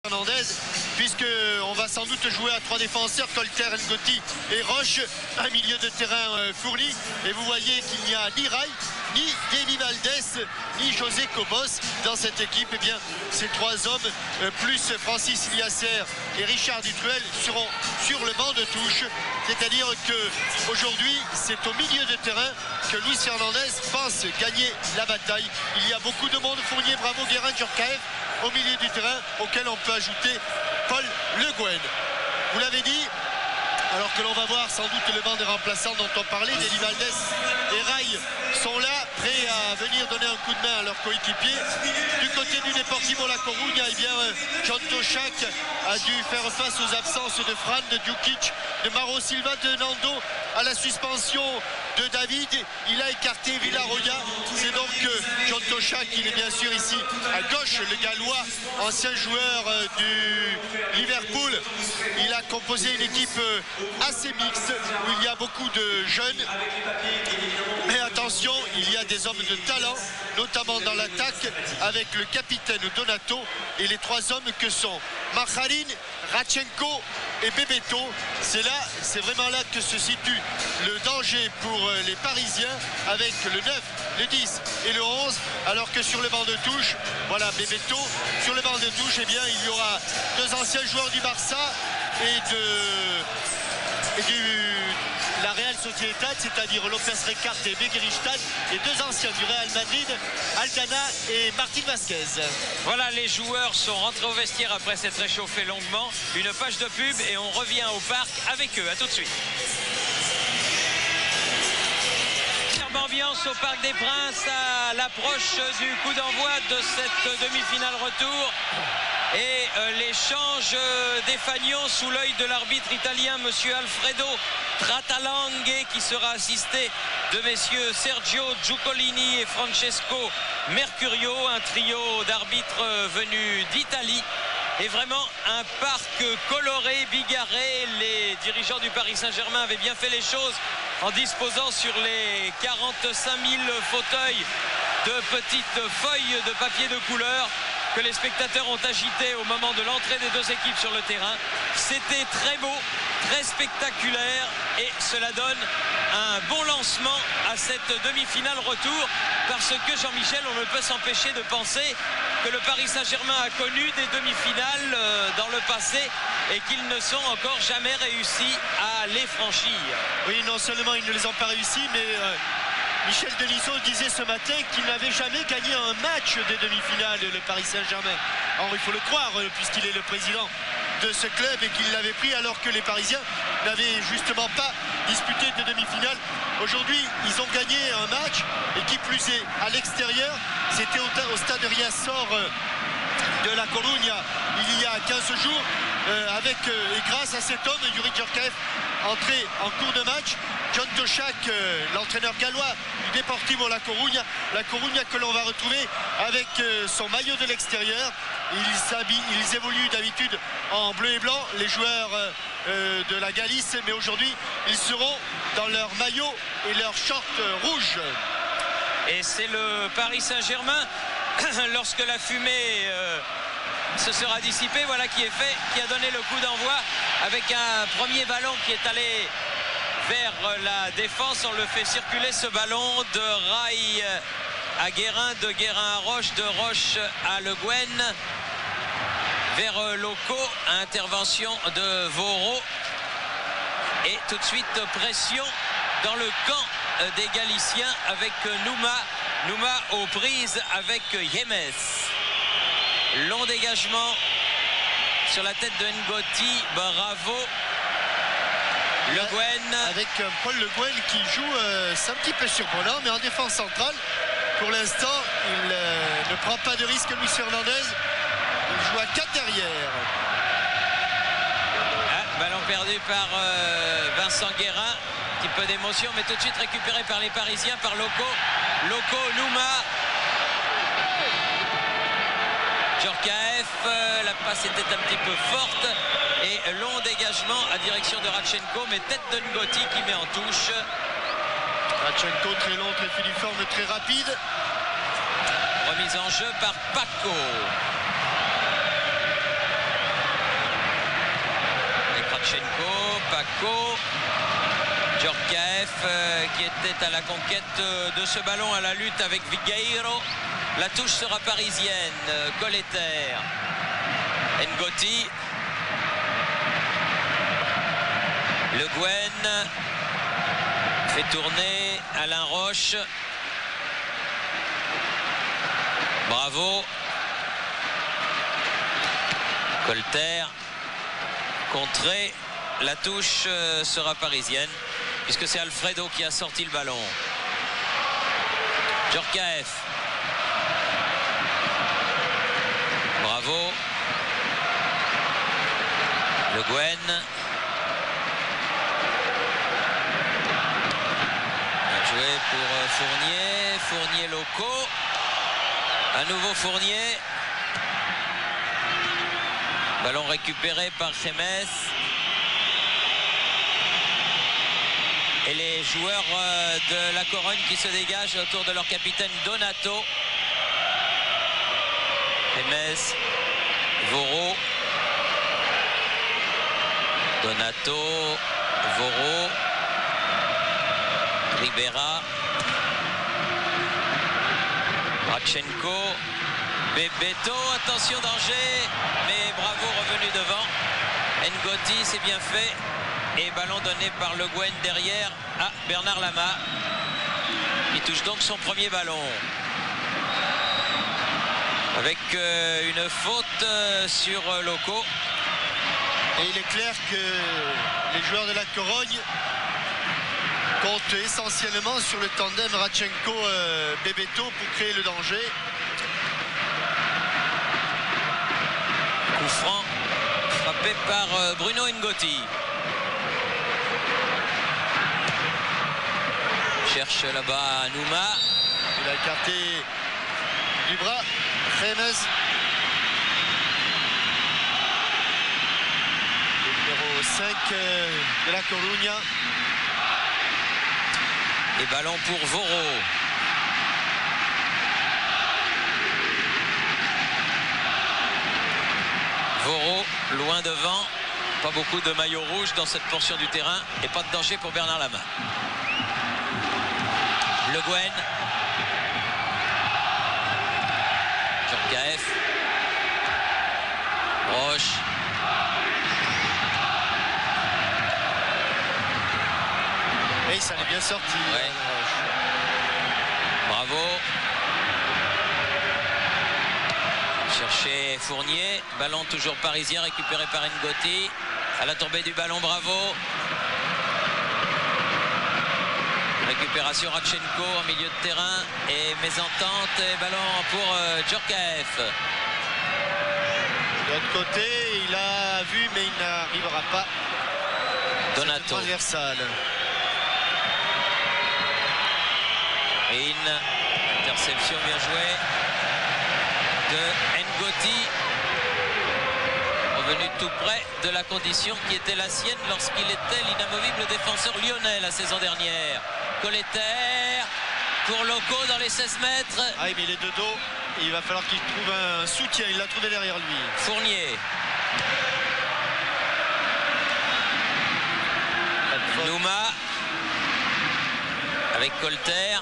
Fernandez, puisque on va sans doute jouer à 3 défenseurs, Colter, Ngoti et Roche, un milieu de terrain fourni. Et vous voyez qu'il n'y a ni Rai, ni Deni Valdés, ni José Cobos dans cette équipe. Eh bien, ces 3 hommes, plus Francis Iliasser et Richard Dutruel, seront sur le banc de touche. C'est-à-dire qu'aujourd'hui, c'est au milieu de terrain que Luis Fernandez pense gagner la bataille. Il y a beaucoup de monde, Fournier, bravo, Guérin, Djorkaeff au milieu du terrain, auquel on peut ajouter Paul Le Guen. Vous l'avez dit, alors que l'on va voir sans doute le banc des remplaçants dont on parlait, Deni Valdés et Rai sont là, prêts à venir donner un coup de main à leurs coéquipiers. Du côté du Deportivo La Coruña, eh bien, John Toshak a dû faire face aux absences de Fran, de Djukic, de Mauro Silva, de Nando, à la suspension de David. Il a écarté Villarroya. C'est donc John Toshak, il est bien sûr ici à gauche, le Gallois, ancien joueur du Liverpool. Il a composé une équipe assez mixte où il y a beaucoup de jeunes. Mais attention, il y a des hommes de talent, notamment dans l'attaque, avec le capitaine Donato et les 3 hommes que sont Macharin, Radchenko et Bebeto. C'est vraiment là que se situe le danger pour les Parisiens, avec le 9, le 10 et le 11, alors que sur le banc de touche, voilà Bebeto, sur le banc de touche, eh bien, il y aura 2 anciens joueurs du Barça et de la Real Sociedad, c'est-à-dire Lopez Recarte et Beguiristad, et 2 anciens du Real Madrid, Aldana et Martin Vasquez. Voilà, les joueurs sont rentrés au vestiaire après s'être réchauffés longuement. Une page de pub et on revient au parc avec eux. À tout de suite. Ambiance au Parc des Princes à l'approche du coup d'envoi de cette demi-finale retour. Et l'échange des fagnons sous l'œil de l'arbitre italien, monsieur Alfredo Tratalanghe, qui sera assisté de messieurs Sergio Giucolini et Francesco Mercurio, un trio d'arbitres venus d'Italie. Et vraiment un parc coloré, bigarré. Les dirigeants du Paris Saint-Germain avaient bien fait les choses en disposant sur les 45 000 fauteuils de petites feuilles de papier de couleur que les spectateurs ont agité au moment de l'entrée des 2 équipes sur le terrain. C'était très beau, très spectaculaire et cela donne un bon lancement à cette demi-finale retour, parce que Jean-Michel, on ne peut s'empêcher de penser que le Paris Saint-Germain a connu des demi-finales dans le passé et qu'ils ne sont encore jamais réussi à les franchir. Oui, non seulement ils ne les ont pas réussi, mais Michel Denisot disait ce matin qu'il n'avait jamais gagné un match des demi-finales, le Paris Saint-Germain. Or, il faut le croire, puisqu'il est le président de ce club et qu'il l'avait pris alors que les Parisiens n'avaient justement pas disputé de demi-finale. Aujourd'hui, ils ont gagné un match, et qui plus est à l'extérieur. C'était au stade Riazor de La Coruña il y a 15 jours, et grâce à cet homme, Yuri Djorkaeff, entré en cours de match. John Toshak, l'entraîneur gallois du Deportivo La Coruña que l'on va retrouver avec son maillot de l'extérieur. Ils évoluent d'habitude en bleu et blanc, les joueurs de la Galice, mais aujourd'hui ils seront dans leur maillot et leur short rouge. Et c'est le Paris Saint-Germain, lorsque la fumée se sera dissipée, voilà qui est fait, qui a donné le coup d'envoi avec un premier ballon qui est allé vers la défense. On le fait circuler, ce ballon, de Rai à Guérin, de Guérin à Roche, de Roche à Le Guen, vers Loco, intervention de Voro. Et tout de suite pression dans le camp des Galiciens avec Nouma aux prises avec Yemes. Long dégagement sur la tête de Ngoti, bravo. Le Guen. Avec Paul Le Guen qui joue, c'est un petit peu surprenant, mais en défense centrale. Pour l'instant, il ne prend pas de risque, Luis Fernandez. Il joue à 4 derrière. Ballon perdu par Vincent Guérin. Un petit peu d'émotion, mais tout de suite récupéré par les Parisiens, par Loco, Nouma. Djorkaeff, la passe était un petit peu forte. Et long dégagement à direction de Radchenko, mais tête de Ngoti qui met en touche. Radchenko très long, très filiforme, très rapide. Remise en jeu par Paco. Radchenko, Paco, Djorkaeff qui était à la conquête de ce ballon, à la lutte avec Vigueiro. La touche sera parisienne. Colleter, Ngoti, Le Guen fait tourner Alain Roche. Bravo. Colleter contré. La touche sera parisienne puisque c'est Alfredo qui a sorti le ballon. Djorkaeff. Bravo. Le Guen. Bien joué pour Fournier. Fournier Loco. À nouveau Fournier. Ballon récupéré par Gémez. Et les joueurs de la Corogne qui se dégagent autour de leur capitaine Donato. Gémez, Voro. Donato, Voro. Ribera. Radchenko. Bebeto, attention, danger, mais bravo, revenu devant. Ngoti, c'est bien fait. Et ballon donné par Le Guen derrière à Bernard Lama. Il touche donc son premier ballon. Avec une faute sur Loco. Et il est clair que les joueurs de la Corogne comptent essentiellement sur le tandem Radchenko-Bebeto pour créer le danger. Coup franc frappé par Bruno Ngoti. Cherche là-bas Nouma. Il a écarté du bras. Gémez. Le numéro 5 de la Coruña. Et ballon pour Voro. Voro, loin devant. Pas beaucoup de maillots rouges dans cette portion du terrain. Et pas de danger pour Bernard Lama. Le Guen. Djorkaeff. Roche. Et ça l'est bien sorti. Ouais. Bravo. Chercher Fournier. Ballon toujours parisien récupéré par Ngoti. À la tombée du ballon, bravo. Récupération Radchenko en milieu de terrain et mésentente et ballon pour Djorkaeff. De l'autre côté, il a vu mais il n'arrivera pas. Donato. Transversal. Une interception bien jouée de Ngoti. Revenu tout près de la condition qui était la sienne lorsqu'il était l'inamovible défenseur lyonnais la saison dernière. Colleter pour Loco dans les 16 mètres. Ah oui, mais il est de dos. Il va falloir qu'il trouve un soutien. Il l'a trouvé derrière lui. Fournier. Nouma. Avec Colleter.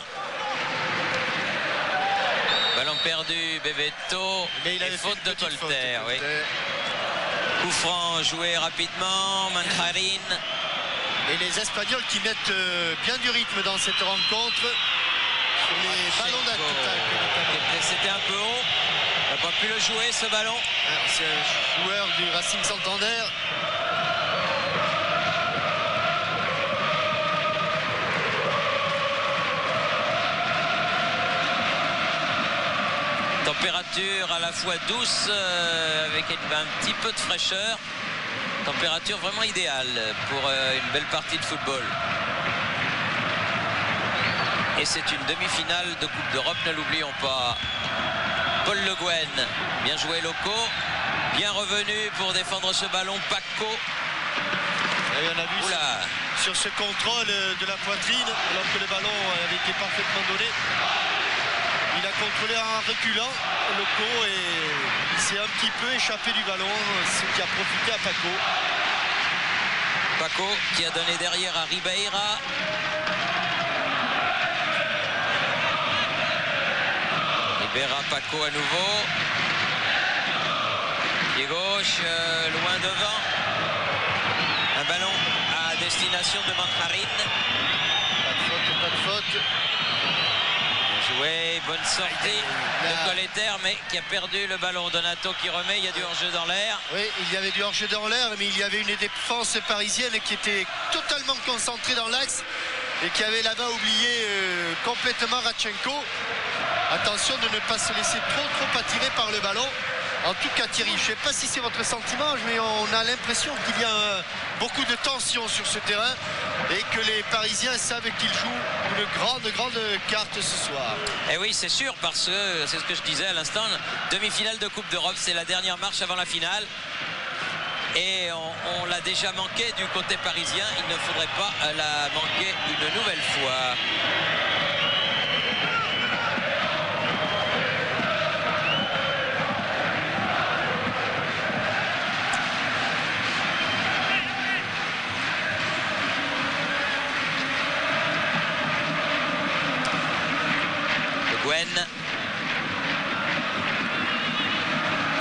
Ballon perdu, Bebeto. Mais il a faute de Colleter. Oui. Coup franc joué rapidement. Manjarin. Et les Espagnols qui mettent bien du rythme dans cette rencontre sur les ballons d'attaque. C'était un peu haut. Il n'a pas pu le jouer ce ballon. C'est un joueur du Racing Santander. Température à la fois douce avec un petit peu de fraîcheur. Température vraiment idéale pour une belle partie de football. Et c'est une demi-finale de Coupe d'Europe, ne l'oublions pas. Paul Le Guen, bien joué Loco, bien revenu pour défendre ce ballon Paco. Et on a vu sur ce contrôle de la poitrine, alors que le ballon avait été parfaitement donné. Il a contrôlé en reculant Loco et il s'est un petit peu échappé du ballon, ce qui a profité à Paco. Paco qui a donné derrière à Ribeira. Ribeira, Paco à nouveau. Pied gauche, loin devant. Un ballon à destination de Manjarin. Pas de faute. Joué, bonne sortie de Colleter, mais qui a perdu le ballon. Donato qui remet, il y a du hors-jeu dans l'air. Oui, il y avait du hors-jeu dans l'air, mais il y avait une défense parisienne qui était totalement concentrée dans l'axe et qui avait là-bas oublié complètement Radchenko. Attention de ne pas se laisser trop attirer par le ballon. En tout cas, Thierry, je ne sais pas si c'est votre sentiment, mais on a l'impression qu'il y a beaucoup de tension sur ce terrain et que les Parisiens savent qu'ils jouent une grande carte ce soir. Et oui, c'est sûr, parce que c'est ce que je disais à l'instant, demi-finale de Coupe d'Europe, c'est la dernière marche avant la finale. Et on l'a déjà manqué du côté parisien, il ne faudrait pas la manquer une nouvelle fois.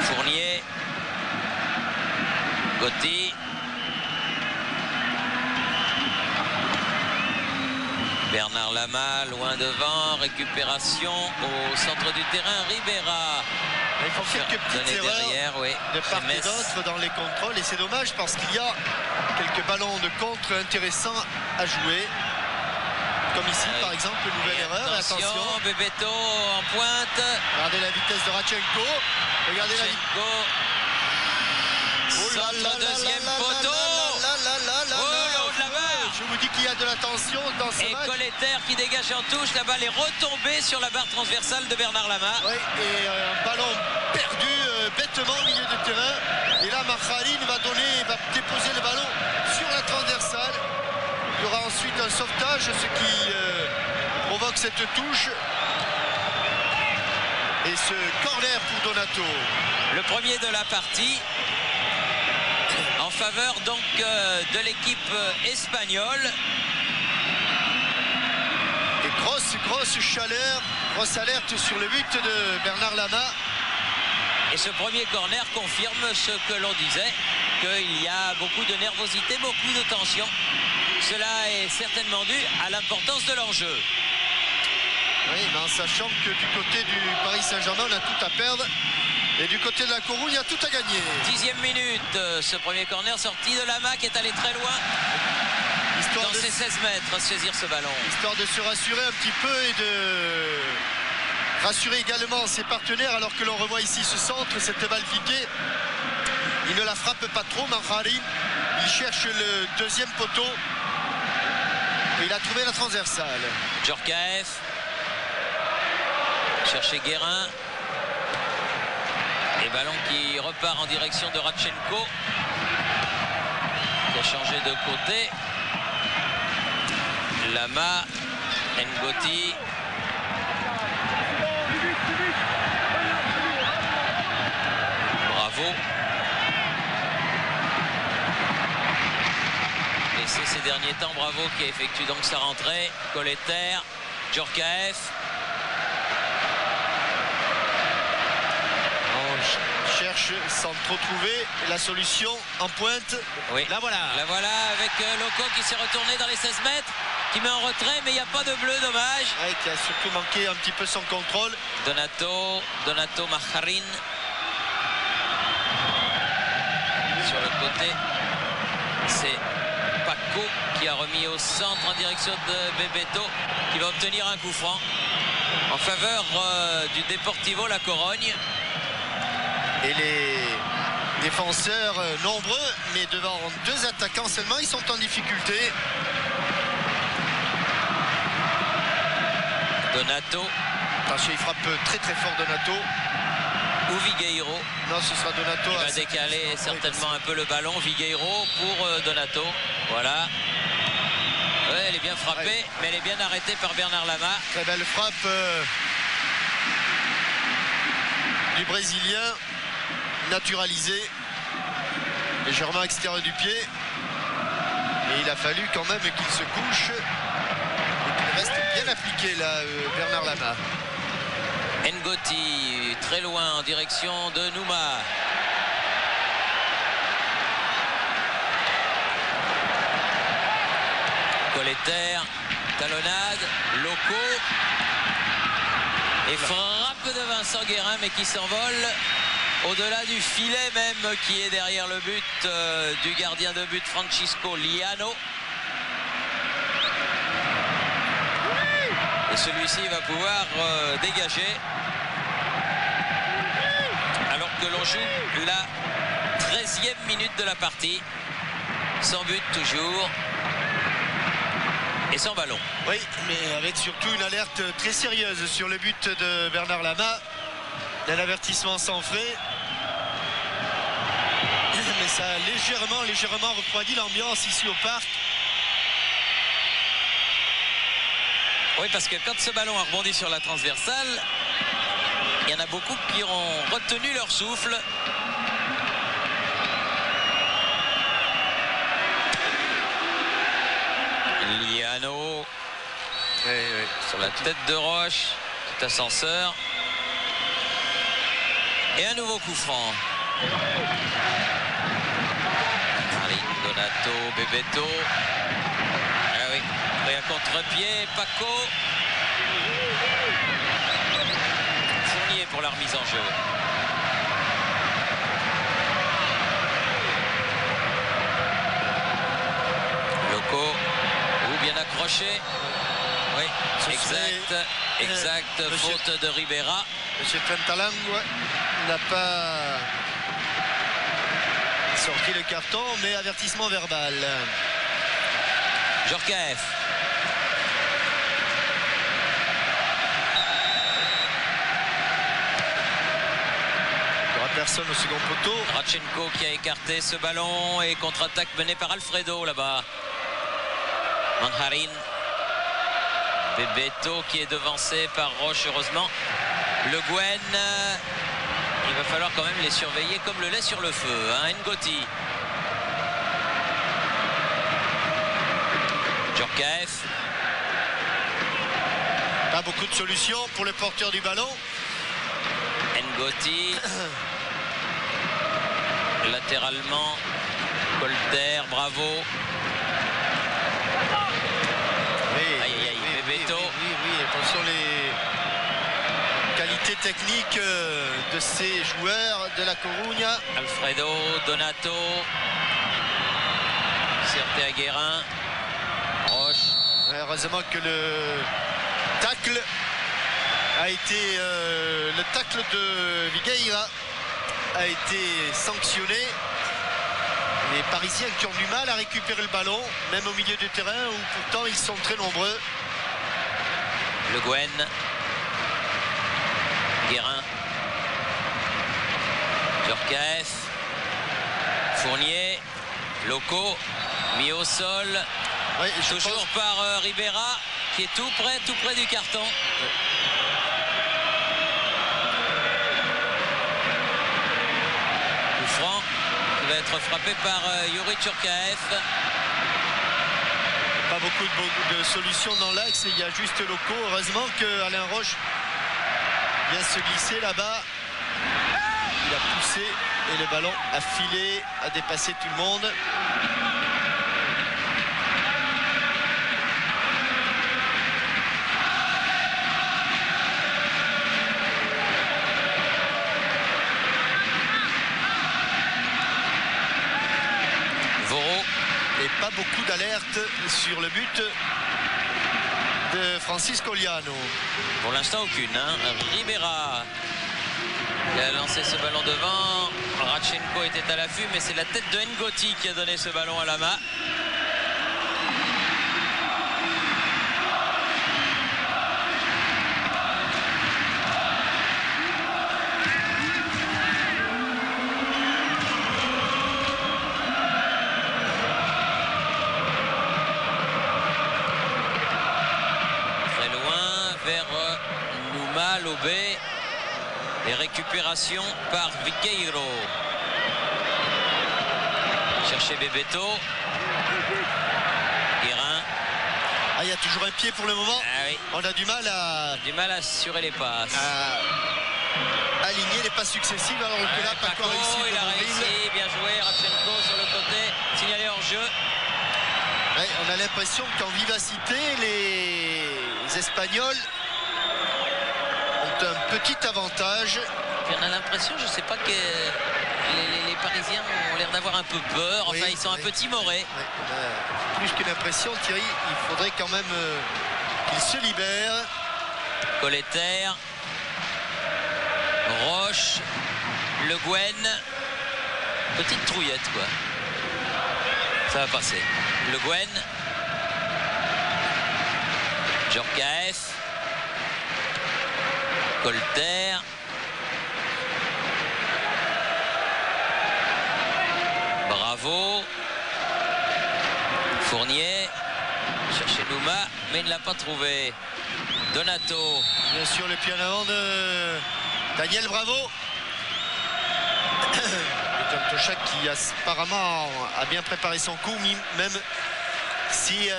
Fournier, Gotti, Bernard Lama loin devant, récupération au centre du terrain, Ribeira. Il faut quelques petites erreurs derrière, oui. De part et d'autre dans les contrôles et c'est dommage parce qu'il y a quelques ballons de contre intéressants à jouer. Comme ici, par exemple, une nouvelle erreur. Attention, Bebeto en pointe. Regardez la vitesse de Radchenko. Regardez la vitesse. Deuxième poteau. Je vous dis qu'il y a de la tension dans ce match. Et Colleter qui dégage en touche. La balle est retombée sur la barre transversale de Bernard Lama. Oui, et un ballon perdu bêtement au milieu de terrain. Et là, Manjarin va déposer le ballon sur la transversale. Il y aura ensuite un sauvetage, ce qui provoque cette touche. Et ce corner pour Donato. Le premier de la partie. En faveur donc de l'équipe espagnole. Et grosse chaleur, grosse alerte sur le but de Bernard Lama. Et ce premier corner confirme ce que l'on disait, qu'il y a beaucoup de nervosité, beaucoup de tension. Cela est certainement dû à l'importance de l'enjeu. Oui, mais en sachant que du côté du Paris Saint-Germain, on a tout à perdre. Et du côté de la Corugne, il y a tout à gagner. 10e minute, ce premier corner sorti de Lama qui est allé très loin. Dans ses 16 mètres, saisir ce ballon. Histoire de se rassurer un petit peu et de rassurer également ses partenaires alors que l'on revoit ici ce centre, cette balle piquée. Il ne la frappe pas trop, Manjarin. Il cherche le deuxième poteau. Et il a trouvé la transversale. Djorkaeff. Chercher Guérin. Et ballon qui repart en direction de Radchenko. Qui a changé de côté. Lama. Ngoti. Bravo. Et ces derniers temps, Bravo qui effectue donc sa rentrée. Colleter. Djorkaeff. Cherche sans trop trouver la solution en pointe. Oui. La voilà. La voilà avec Loco qui s'est retourné dans les 16 mètres, qui met en retrait, mais il n'y a pas de bleu, dommage. Ouais, qui a surtout manqué un petit peu son contrôle. Donato Manjarin. Sur le côté, c'est Paco qui a remis au centre en direction de Bebeto, qui va obtenir un coup franc en faveur du Deportivo La Corogne. Et les défenseurs nombreux, mais devant deux attaquants seulement, ils sont en difficulté. Donato. Attention, il frappe très fort Donato. Ou Vigueiro. Non, ce sera Donato. Il va décaler certainement un peu le ballon. Vigueiro pour Donato. Voilà. Ouais, elle est bien frappée, mais elle est bien arrêtée par Bernard Lama. Très belle frappe du Brésilien. Naturalisé, légèrement extérieur du pied. Et il a fallu quand même qu'il se couche et qu'il reste bien appliqué là, Bernard Lama. Ngoti très loin en direction de Nouma. Colletter, talonnade, Loco et frappe de Vincent Guérin, mais qui s'envole au-delà du filet même, qui est derrière le but du gardien de but Francisco Liano. Et celui-ci va pouvoir dégager, alors que l'on joue la 13e minute de la partie. Sans but toujours. Et sans ballon. Oui, mais avec surtout une alerte très sérieuse sur le but de Bernard Lama. Un avertissement sans frais. Mais ça a légèrement refroidi l'ambiance ici au parc. Oui, parce que quand ce ballon a rebondi sur la transversale, il y en a beaucoup qui ont retenu leur souffle. Liano, sur la tête de Roche, tout ascenseur. Et un nouveau coup franc. Marine, Donato, Bebeto. Ah oui, pris à contre-pied, Paco. Fournier pour la remise en jeu. Loco, ou bien accroché. Oui, exact, faute de Ribera. Monsieur Trentalang n'a pas sorti le carton, mais avertissement verbal. Djorkaeff. Il n'y aura personne au second poteau. Radchenko qui a écarté ce ballon et contre-attaque menée par Alfredo là-bas. Manharin. Bebeto qui est devancé par Roche, heureusement. Le Gwen, il va falloir quand même les surveiller comme le lait sur le feu, hein. Ngoti. Djorkaeff. Pas beaucoup de solutions pour le porteur du ballon. Ngoti. Latéralement, Colter, bravo. Bebeto. Oui, attention les qualités techniques de ces joueurs de la Coruña. Alfredo, Donato. Certé à Guérin. Roche. Heureusement que le tacle a été le tacle de Vigueira a été sanctionné. Les Parisiens qui ont du mal à récupérer le ballon, même au milieu du terrain où pourtant ils sont très nombreux. Le Gwen. Guérin. Djorkaeff. Fournier. Loco. Mis au sol. Oui, toujours par Ribera, qui est tout près du carton. Ouais. Coup franc qui va être frappé par Youri Djorkaeff. Pas beaucoup de solutions dans l'axe, il y a juste Loco. Heureusement que Alain Roche vient se glisser là-bas. Il a poussé et le ballon a filé, a dépassé tout le monde. Et pas beaucoup d'alerte sur le but de Francisco Liano. Pour l'instant aucune, hein. Ribera qui a lancé ce ballon devant. Radchenko était à l'affût, mais c'est la tête de Ngoti qui a donné ce ballon à Lama. Lobé et récupération par Viqueiro. Chercher Bebeto. il y a toujours un pied pour le moment. Ah oui. On a du mal à assurer les passes. Aligner les passes successives. Alors que là, Paco a réussi. Il a réussi, bien joué. Radchenko sur le côté, signalé hors jeu. Ouais, on a l'impression qu'en vivacité, les Espagnols ont un petit avantage. On a l'impression, je ne sais pas, que les Parisiens ont l'air d'avoir un peu peur. Enfin, ils sont un peu timorés. Plus qu'une impression, Thierry, il faudrait quand même qu'ils se libèrent. Colletter, Roche, Le Guen. Petite trouillette, quoi. Ça va passer. Le Guen, Djorkaeff, Colletter, Bravo, Fournier, chercher Nouma, mais il ne l'a pas trouvé. Donato. Bien sûr, le pied en avant de Daniel Bravo. Toshak qui apparemment a bien préparé son coup, même si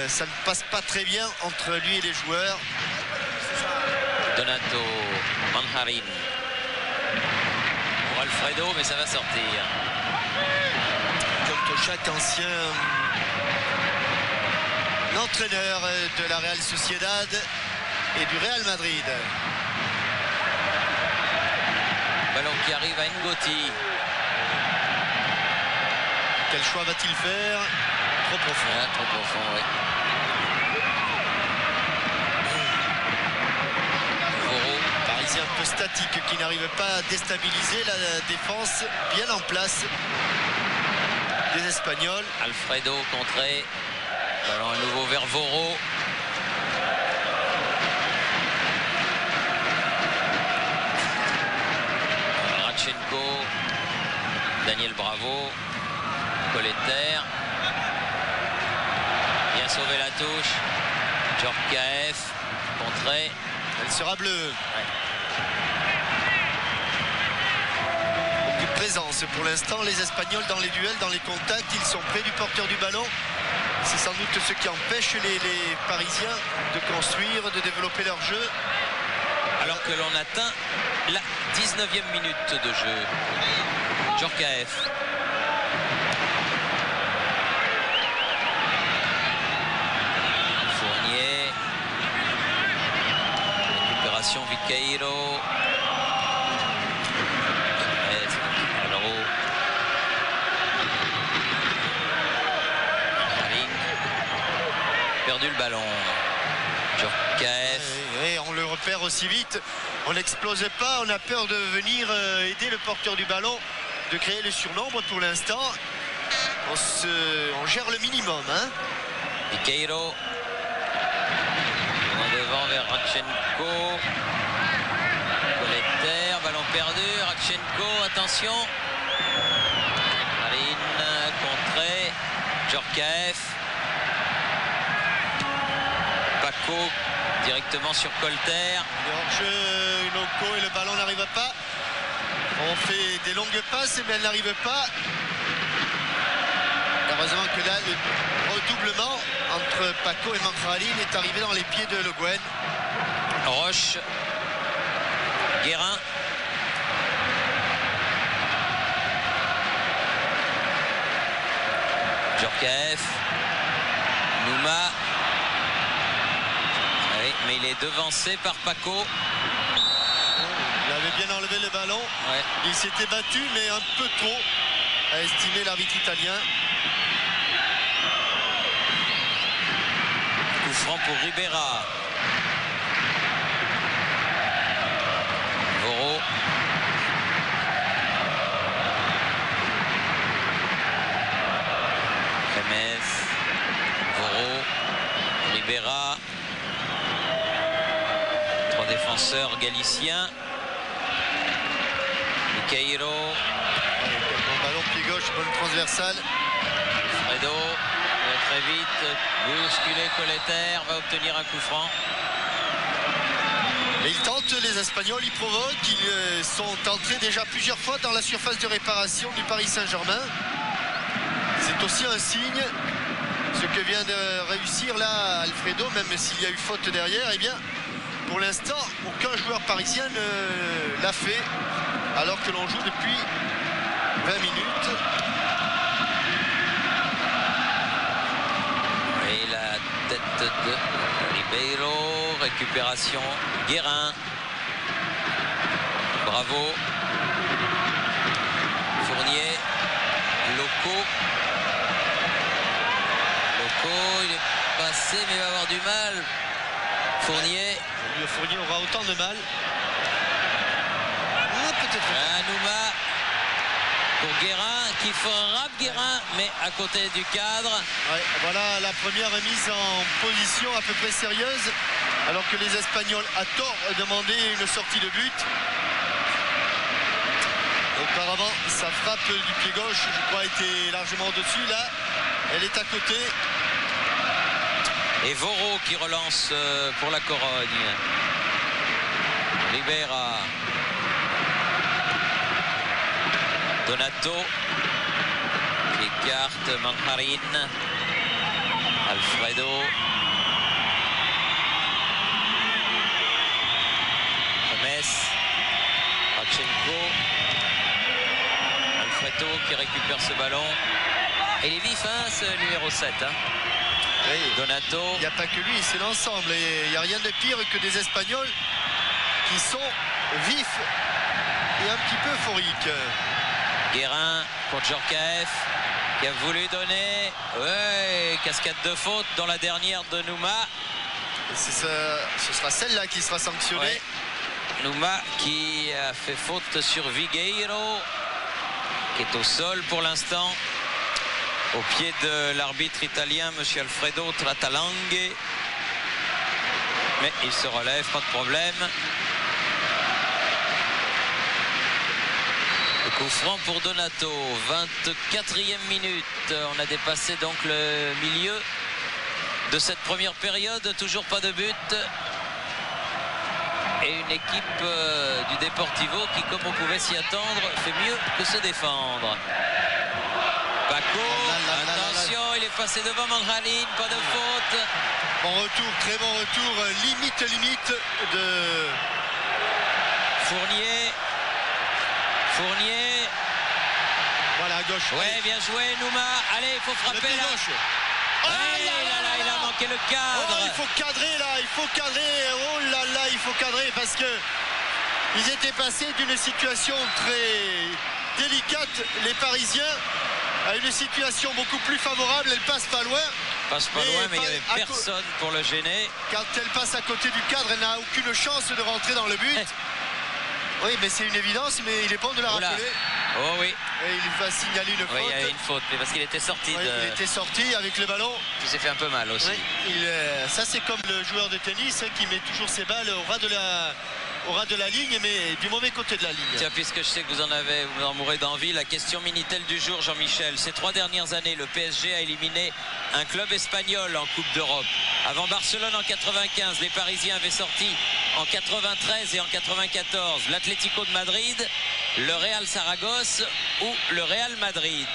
ça ne passe pas très bien entre lui et les joueurs. Donato, Manharin pour Alfredo, mais ça va sortir. Toshak, ancien entraîneur de la Real Sociedad et du Real Madrid. Ballon qui arrive à Ngoti. Quel choix va-t-il faire? Trop profond. Ah, trop profond, oui. Voro. Parisien un peu statique qui n'arrive pas à déstabiliser la défense bien en place des Espagnols. Alfredo contré. Ballon à nouveau vers Voro. Radchenko. Daniel Bravo. Colletter. Bien sauvé la touche. Djorkaeff. Contré. Elle sera bleue. Ouais. Aucune présence pour l'instant. Les Espagnols dans les duels, dans les contacts, ils sont près du porteur du ballon. C'est sans doute ce qui empêche les Parisiens de construire, de développer leur jeu. Alors que l'on atteint la 19e minute de jeu. Djorkaeff. Fournier. Récupération Viqueiro. Perdu le ballon. Djorkaeff. Et on le repère aussi vite. On n'explose pas. On a peur de venir aider le porteur du ballon, de créer le surnombre pour l'instant. On gère le minimum. Hein. Viqueiro. En devant vers Radchenko. Colletter. Ballon perdu. Radchenko. Attention. Marine. Contré. Djorkaeff. Paco directement sur Colletter. Hors-jeu Loco et le ballon n'arrive pas. On fait des longues passes mais elle n'arrive pas. Heureusement que là le redoublement entre Paco et Manharin est arrivé dans les pieds de Le Guen. Roche. Guérin. Djorkaeff. Nouma. Mais il est devancé par Paco. Il avait bien enlevé le ballon. Ouais. Il s'était battu, mais un peu trop, a estimé l'arbitre italien. Coup franc pour Ribera. Voro. Remez. Voro. Ribera. Défenseur galicien. Viqueiro. Bon ballon pied gauche, bonne transversale. Fredo va très vite bousculer Colletter, va obtenir un coup franc. Et ils tentent, les Espagnols, ils provoquent. Ils sont entrés déjà plusieurs fois dans la surface de réparation du Paris Saint-Germain. C'est aussi un signe ce que vient de réussir là Alfredo, même s'il y a eu faute derrière, eh bien pour l'instant aucun joueur parisien ne l'a fait alors que l'on joue depuis 20 minutes. Et la tête de Ribeiro, récupération Guérin. Bravo. Fournier, Loco, il est passé mais il va avoir du mal. Fournier aura autant de mal. Peut-être. Nouma pour Guérin qui frappe Guérin mais à côté du cadre. Ouais, voilà la première mise en position à peu près sérieuse alors que les Espagnols à tort demandaient une sortie de but. Auparavant, sa frappe du pied gauche, je crois, était largement au-dessus. Là, elle est à côté. Et Voro qui relance pour la Corogne. Ribera. Donato qui écarte Manjarin. Alfredo. James. Pachenko. Alfredo qui récupère ce ballon. Et il est vif, hein, ce numéro 7. Hein. Oui. Donato. Il n'y a pas que lui, c'est l'ensemble. Et il n'y a rien de pire que des Espagnols qui sont vifs et un petit peu euphoriques. Guérin pour Djorkaeff qui a voulu donner. Ouais, cascade de faute dans la dernière de Nouma. Ce sera celle-là qui sera sanctionnée. Ouais. Nouma qui a fait faute sur Vigueiro qui est au sol pour l'instant. Au pied de l'arbitre italien, monsieur Alfredo Tratalanghe. Mais il se relève, pas de problème. Le coup franc pour Donato, 24e minute. On a dépassé donc le milieu de cette première période. Toujours pas de but. Et une équipe du Deportivo qui, comme on pouvait s'y attendre, fait mieux que se défendre. Paco, attention, il est passé devant Manjarin, pas de faute. Bon retour, très bon retour, limite de Fournier. Voilà, à gauche. Ouais, bien joué, Nouma. Allez, il faut frapper là. Gauche. Oh là, il a manqué le cadre. Oh, il faut cadrer là, il faut cadrer. Oh là là, il faut cadrer parce que ils étaient passés d'une situation très délicate, les Parisiens, à une situation beaucoup plus favorable. Elle passe pas loin. Mais il n'y avait personne pour le gêner. Quand elle passe à côté du cadre, elle n'a aucune chance de rentrer dans le but. Oui, mais c'est une évidence, mais il est bon de la rappeler. Oh oui. Et il va signaler une faute. Oui, il y a une faute, mais parce qu'il était sorti. Il était sorti avec le ballon. Il s'est fait un peu mal aussi. Oui, ça, c'est comme le joueur de tennis qui met toujours ses balles au ras de la ligne, mais du mauvais côté de la ligne. Tiens, puisque je sais que vous en mourrez d'envie, la question Minitel du jour, Jean-Michel. Ces 3 dernières années, le PSG a éliminé un club espagnol en Coupe d'Europe. Avant Barcelone en 95, les Parisiens avaient sorti en 93 et en 94 l'Atlético de Madrid, le Real Saragosse ou le Real Madrid.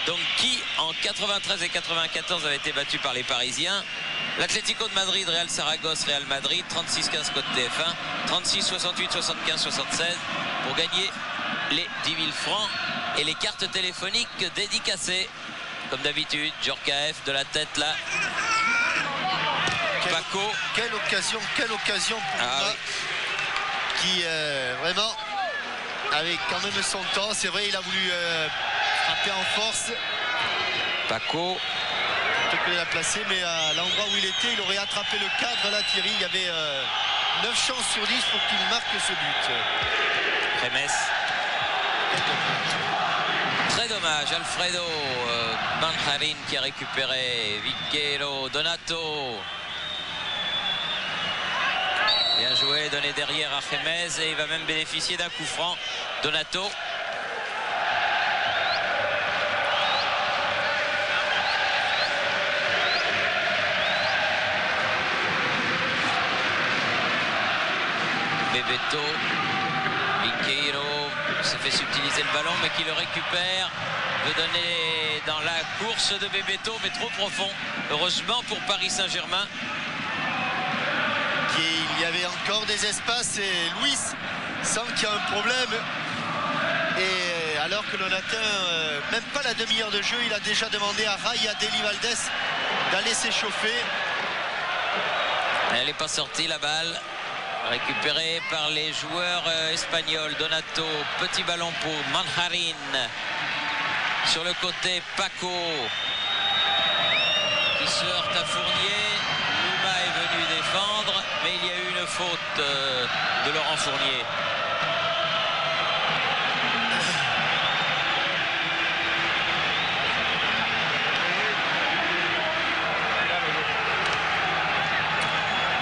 Donc qui en 93 et 94 avait été battu par les Parisiens? L'Atlético de Madrid, Real Saragosse, Real Madrid, 36-15 code TF1, 36 68 75 76 pour gagner les 10 000 francs et les cartes téléphoniques dédicacées. Comme d'habitude, Djorkaeff de la tête là. Paco. Quelle occasion pour moi, qui vraiment avait quand même son temps. C'est vrai, il a voulu frapper en force. Paco. Plutôt que de la placer, mais à l'endroit où il était, il aurait attrapé le cadre là, Thierry. Il y avait 9 chances sur 10 pour qu'il marque ce but. James. Très dommage, Alfredo Manjarin qui a récupéré. Vigueiro, Donato. Bien joué, donné derrière à James et il va même bénéficier d'un coup franc. Donato. Bebeto. Vigueiro s'est fait subtiliser le ballon mais qui le récupère. veut donner dans la course de Bebeto, mais trop profond. Heureusement pour Paris Saint-Germain. Il y avait encore des espaces et Luis sent qu'il y a un problème. Et alors que l'on atteint même pas la demi-heure de jeu, il a déjà demandé à Raya Deli Valdés d'aller s'échauffer. Elle n'est pas sortie la balle. Récupérée par les joueurs espagnols. Donato, petit ballon pour Manjarin. Sur le côté, Paco qui se heurte à Fournier. Numa est venu défendre, mais il y a eu une faute de Laurent Fournier.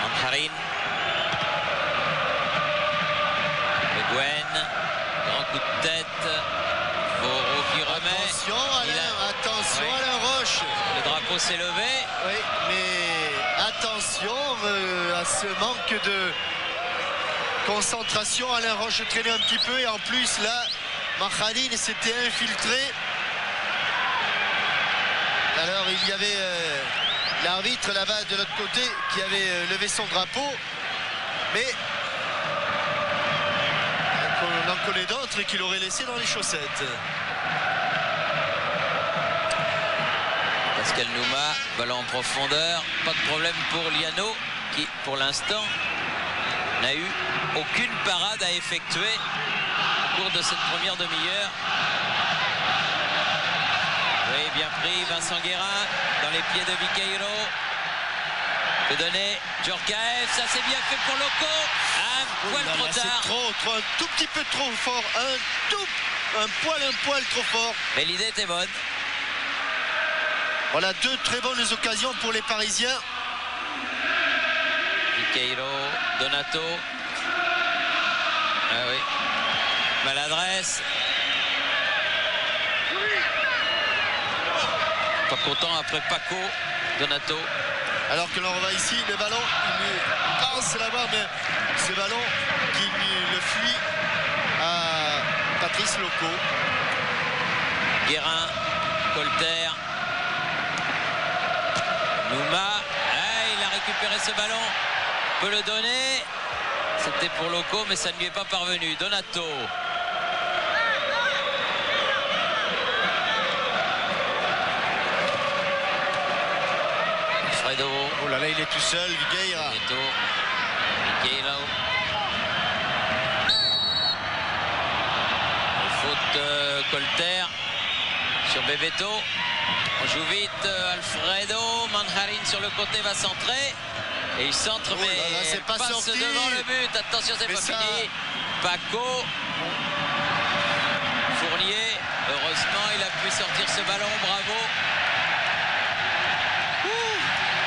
Manjarin. Le Guen. Grand coup de tête. Foro qui remet. Attention Alain, attention Oui. Alain Roche. Le drapeau s'est levé. Oui, mais attention à ce manque de concentration. Alain Roche traînait un petit peu et en plus là, Manjarin s'était infiltré. Alors il y avait l'arbitre là-bas de l'autre côté qui avait levé son drapeau, mais on en connaît d'autres qui l'auraient laissé dans les chaussettes. Pascal Nouma, ballon en profondeur, pas de problème pour Liano qui pour l'instant n'a eu aucune parade à effectuer au cours de cette première demi-heure. Oui, bien pris, Vincent Guérin dans les pieds de Viqueiro. Que donner Djorkaeff, ça c'est bien fait pour Loco. Un poil trop tard. C'est trop, un tout petit peu trop fort, un poil trop fort. Mais l'idée était bonne. Voilà deux très bonnes occasions pour les Parisiens. Viqueiro, Donato. Ah oui. Maladresse. Pas content après Paco, Donato. Alors que l'on revoit ici le ballon, il pense l'avoir, mais ce ballon qui le fuit à Patrice Loco. Guérin, Colter. Nouma, il a récupéré ce ballon, peut le donner, c'était pour Loco mais ça ne lui est pas parvenu. Donato. Fredo. Oh là là, il est tout seul, Vigueira. Vigueira. Faute Colter sur Bebeto. On joue vite, Alfredo, Manjarin sur le côté va centrer. Et il centre, mais là, c'est pas passe sorti. devant le but. Attention, c'est pas fini. Paco. Fournier. Heureusement, il a pu sortir ce ballon. Bravo.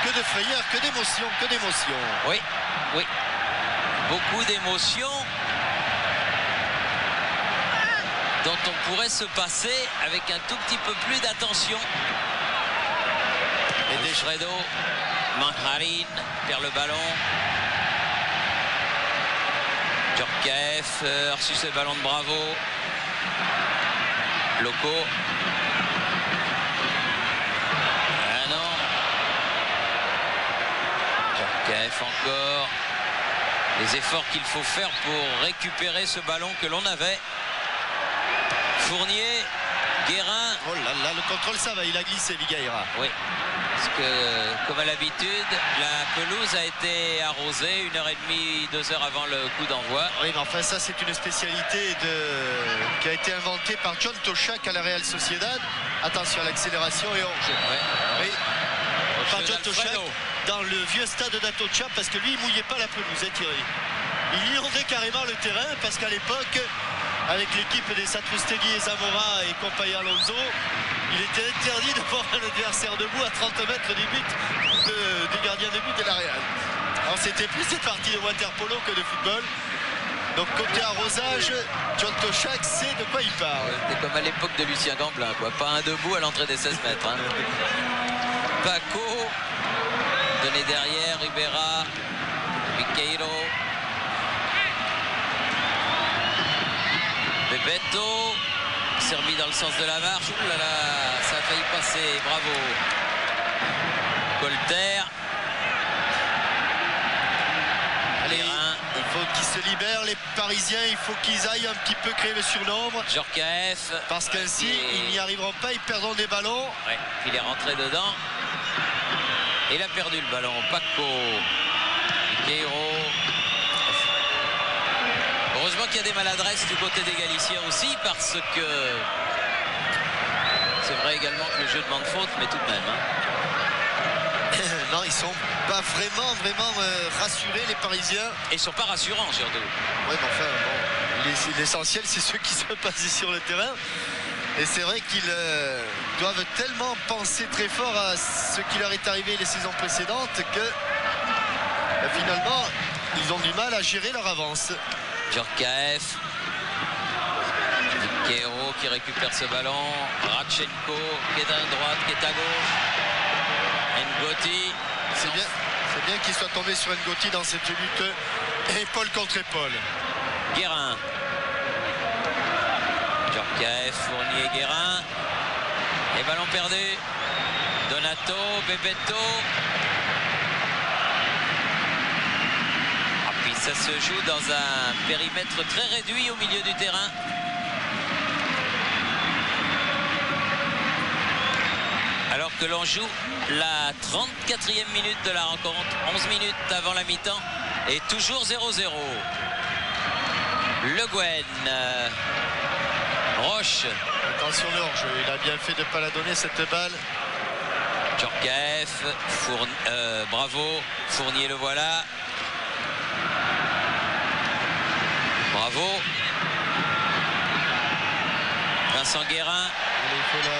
Que de frayeur, que d'émotion, que d'émotion. Oui, oui. Beaucoup d'émotions dont on pourrait se passer avec un tout petit peu plus d'attention. Et Alfredo, Manjarin perd le ballon. Djorkaeff a reçu ce ballon de Bravo. Loco. Ah non. Djorkaeff encore. Les efforts qu'il faut faire pour récupérer ce ballon que l'on avait. Fournier, Guérin. Oh là là, le contrôle ça va, il a glissé Vigueira. Oui, parce que comme à l'habitude, la pelouse a été arrosée 1h30, 2 heures avant le coup d'envoi. Oui, mais enfin ça c'est une spécialité qui a été inventée par John Toshak à la Real Sociedad. Attention à l'accélération et hors jeu. Ouais. Oui, par Jeu John Toshak d'Alfredo. dans le vieux stade d'Atocha parce que lui il mouillait pas la pelouse, Thierry. Il inondait carrément le terrain parce qu'à l'époque, avec l'équipe des Satrustegui et Zamora et compagnie Alonso, il était interdit de voir un adversaire debout à 30 mètres du but du gardien de but de la Real. Alors c'était plus cette partie de waterpolo que de football. Donc côté arrosage, John Toshak sait de quoi il parle. C'était comme à l'époque de Lucien Gamblin, quoi. Pas un debout à l'entrée des 16 mètres. Hein. Paco, donné derrière, Ribera, Viqueiro. Bebeto, s'est remis dans le sens de la marche. Ouh là là, ça a failli passer. Bravo. Colter. Allez, il faut qu'ils se libèrent, les Parisiens. Il faut qu'ils aillent un petit peu créer le surnombre. Djorkaeff. Parce qu'ainsi, ils n'y arriveront pas. Ils perdront des ballons. Ouais, il est rentré dedans. Il a perdu le ballon. Paco. Guerreiro. Heureusement qu'il y a des maladresses du côté des Galiciens aussi, parce que c'est vrai également que le jeu demande faute, mais tout de même. Hein. Non, ils sont pas vraiment rassurés, les Parisiens. Et ils sont pas rassurants, surtout. Ouais, mais enfin, bon, l'essentiel, c'est ceux qui sont passés sur le terrain. Et c'est vrai qu'ils doivent tellement penser très fort à ce qui leur est arrivé les saisons précédentes que finalement, ils ont du mal à gérer leur avance. Djorkaeff. Guerreiro qui récupère ce ballon. Radchenko qui est à droite, qui est à gauche. Ngoti. C'est bien qu'il soit tombé sur Ngoti dans cette lutte épaule contre épaule. Guérin. Djorkaeff, Fournier, Guérin. Et ballon perdu. Donato, Bebeto. Ah, puis ça se joue dans un périmètre très réduit au milieu du terrain. Alors que l'on joue la 34e minute de la rencontre, 11 minutes avant la mi-temps, et toujours 0-0. Le Guen. Roche. Attention le hors-jeu, il a bien fait de ne pas la donner cette balle. Djorkaeff, bravo, Fournier le voilà. Bravo. Vincent Guérin. Il faut la...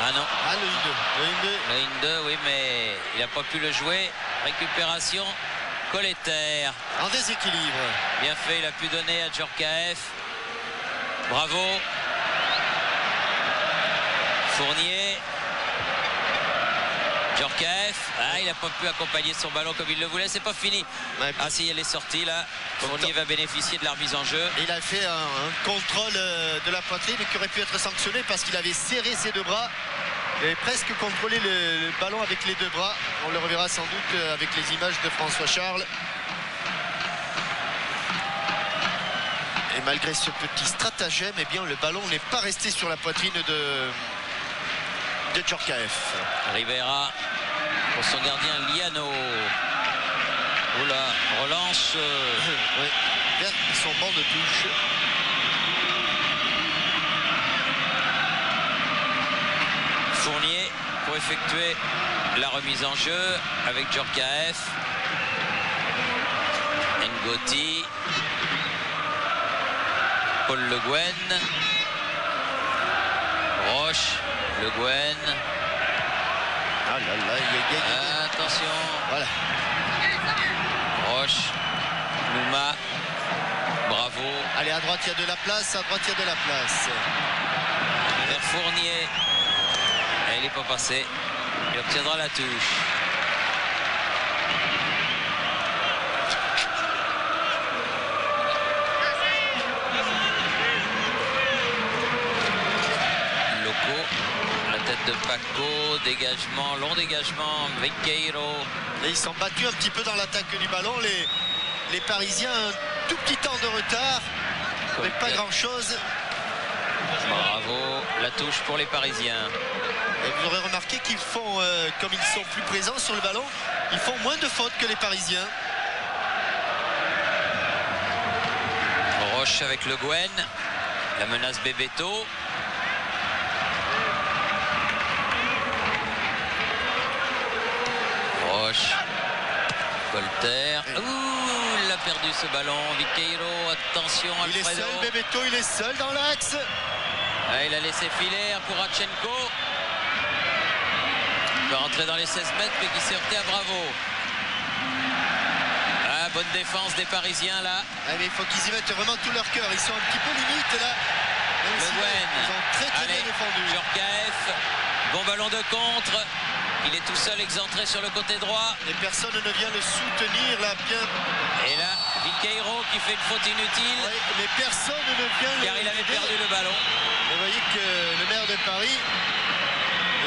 Ah non. Ah, le 1-2. Le 1-2, oui, mais il n'a pas pu le jouer. Récupération, Colleter. En déséquilibre. Bien fait, il a pu donner à Djorkaeff. Bravo. Fournier. Djorkaeff. Ah, il n'a pas pu accompagner son ballon comme il le voulait. C'est pas fini. Ouais. Ah si, elle est sortie là. Fournier va bénéficier de la remise en jeu. Il a fait un contrôle de la poitrine qui aurait pu être sanctionné parce qu'il avait serré ses deux bras. Il avait presque contrôlé le ballon avec les deux bras. On le reverra sans doute avec les images de François Charles. Et malgré ce petit stratagème, eh bien, le ballon n'est pas resté sur la poitrine de Djorkaeff. Rivera pour son gardien Liano. Oula, relance. Oui. Ils sont bons de touche. Fournier pour effectuer la remise en jeu avec Djorkaeff. Ngoti. Paul Le Guen. Roche. Le Guen. Ah là là, il y a... Attention. Voilà. Roche. Nouma. Bravo. Allez, à droite, il y a de la place. À droite, il y a de la place. Vers Fournier. Et il n'est pas passé. Il obtiendra la touche. Loco. La tête de Paco. Dégagement. Long dégagement. Guerreiro. Et ils sont battus un petit peu dans l'attaque du ballon. Les Parisiens, un tout petit temps de retard. Mais pas grand-chose. Bravo. La touche pour les Parisiens. Et vous aurez remarqué qu'ils font, comme ils sont plus présents sur le ballon, ils font moins de fautes que les Parisiens. Roche avec Le Guen. La menace Bebeto. Roche. Colter. Ouh, il a perdu ce ballon. Guerreiro, attention, Il est Alfredo. seul, Bebeto, il est seul dans l'axe. Ah, il a laissé filer pour Radchenko. Il va rentrer dans les 16 mètres, mais qui s'est heurté à Bravo. Ah, bonne défense des Parisiens là. Ah, mais il faut qu'ils y mettent vraiment tout leur cœur. Ils sont un petit peu limite là. Le Guen. Ils ont très bien défendu. Djorkaeff. Bon ballon de contre. Il est tout seul excentré sur le côté droit. Et personne ne vient le soutenir là, bien. Et là, Viqueiro qui fait une faute inutile. Oui, mais personne ne vient car il avait perdu le ballon. Vous voyez que le maire de Paris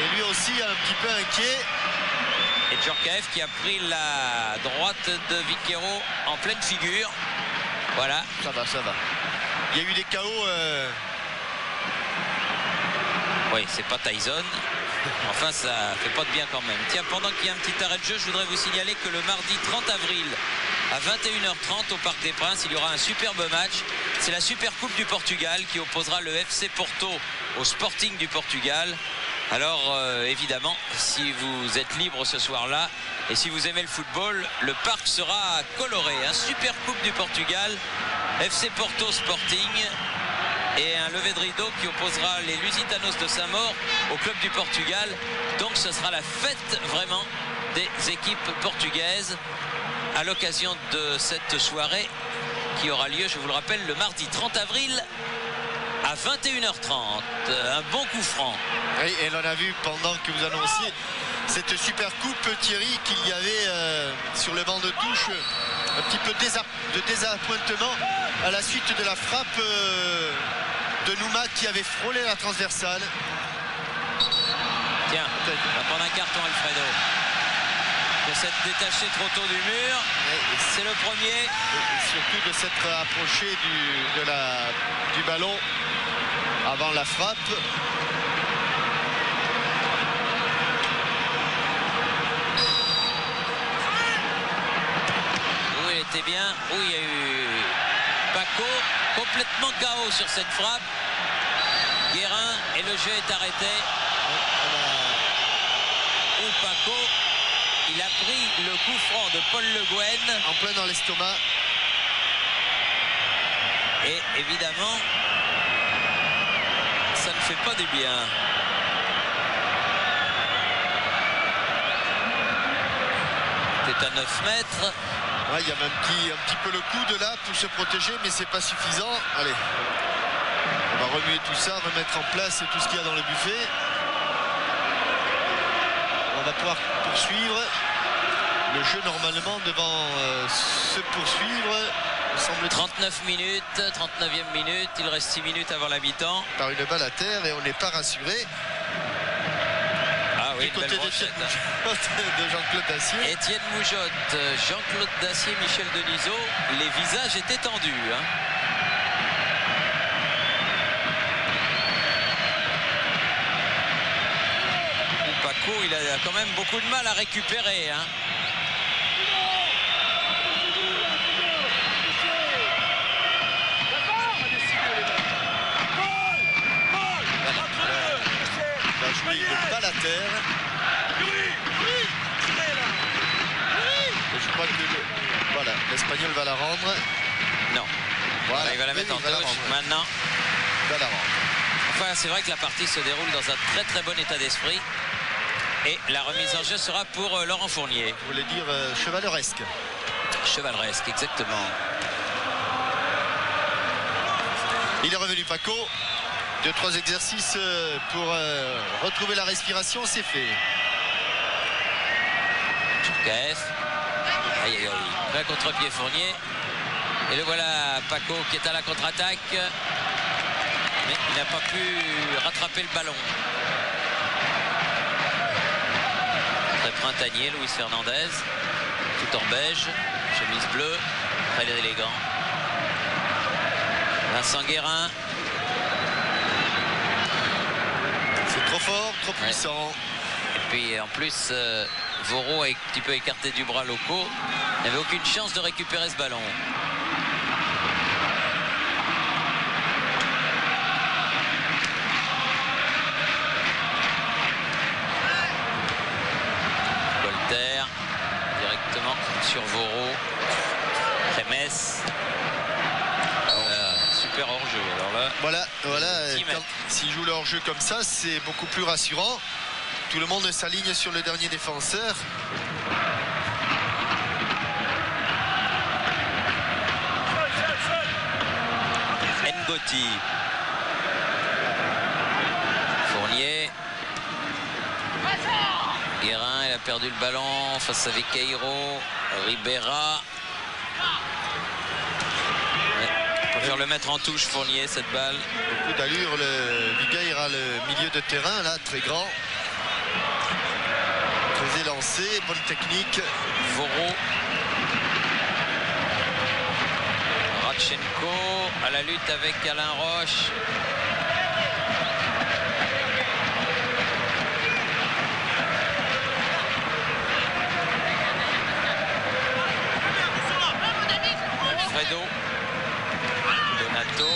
est lui aussi un petit peu inquiet. Et Djorkaeff qui a pris la droite de Viqueiro en pleine figure. Voilà. Ça va, ça va. Il y a eu des KO. Oui, c'est pas Tyson. Enfin, ça fait pas de bien quand même. Tiens, pendant qu'il y a un petit arrêt de jeu, je voudrais vous signaler que le mardi 30 avril à 21h30 au Parc des Princes, il y aura un superbe match. C'est la Super Coupe du Portugal qui opposera le FC Porto au Sporting du Portugal. Alors, évidemment, si vous êtes libre ce soir-là et si vous aimez le football, le parc sera coloré. Un Super Coupe du Portugal, FC Porto Sporting. Et un lever de rideau qui opposera les Lusitanos de Saint-Maur au club du Portugal. Donc ce sera la fête vraiment des équipes portugaises à l'occasion de cette soirée qui aura lieu, je vous le rappelle, le mardi 30 avril à 21h30. Un bon coup franc. Oui, et l'on a vu pendant que vous annonciez cette super coupe, Thierry, qu'il y avait sur le banc de touche un petit peu de désappointement à la suite de la frappe de Nouma qui avait frôlé la transversale. Tiens, on va prendre un carton, Alfredo. De s'être détaché trop tôt du mur. C'est le premier. Et surtout de s'être approché du ballon avant la frappe. Où il était bien. Où il y a eu Paco complètement KO sur cette frappe. Guérin et le jeu est arrêté. Où Paco, il a pris le coup franc de Paul Le Guen. En plein dans l'estomac. Et évidemment, ça ne fait pas du bien. C'est à 9 mètres. Ouais, il y avait un petit peu le coude là pour se protéger, mais c'est pas suffisant. Allez, on va remuer tout ça, remettre en place tout ce qu'il y a dans le buffet. On va pouvoir poursuivre. Le jeu normalement devant se poursuivre. 39 minutes, 39e minute, il reste 6 minutes avant la mi-temps. Par une balle à terre et on n'est pas rassuré. Ah oui, du côté de Jean-Claude Dacier. Étienne Moujotte, Jean-Claude Dacier, Michel Denisot, les visages étaient tendus. Hein. Paco, il a quand même beaucoup de mal à récupérer. Hein. Jouer une balle à terre. Et je crois que voilà, l'Espagnol va la rendre. Non. Voilà, il va la mettre en touche. Maintenant. Il va la rendre. Enfin, c'est vrai que la partie se déroule dans un très très bon état d'esprit. Et la remise en jeu sera pour Laurent Fournier. Vous voulez dire chevaleresque. Chevaleresque, exactement. Il est revenu Paco. 2-3 exercices pour retrouver la respiration, c'est fait. Djorkaeff. Aïe aïe aïe. Un contre-pied Fournier. Et le voilà Paco qui est à la contre-attaque. Mais il n'a pas pu rattraper le ballon. Très printanier, Luis Fernandez. Tout en beige. Chemise bleue. Très élégant. Vincent Guérin. C'est trop fort, trop puissant. Et puis en plus, Voro a un petit peu écarté du bras locaux. Il n'avait aucune chance de récupérer ce ballon. Colter, directement sur Voro. Remes. Super hors-jeu. Alors là, voilà s'il joue le hors-jeu comme ça, c'est beaucoup plus rassurant. Tout le monde s'aligne sur le dernier défenseur. Ngoti. Fournier. Guérin, il a perdu le ballon face à Viqueiro. Ribera. Sur le mettre en touche, Fournier, cette balle. Beaucoup d'allure, le Vigueira, le milieu de terrain, là, très grand. Très élancé, bonne technique. Voro. Radchenko à la lutte avec Alain Roche. Alfredo. Donato.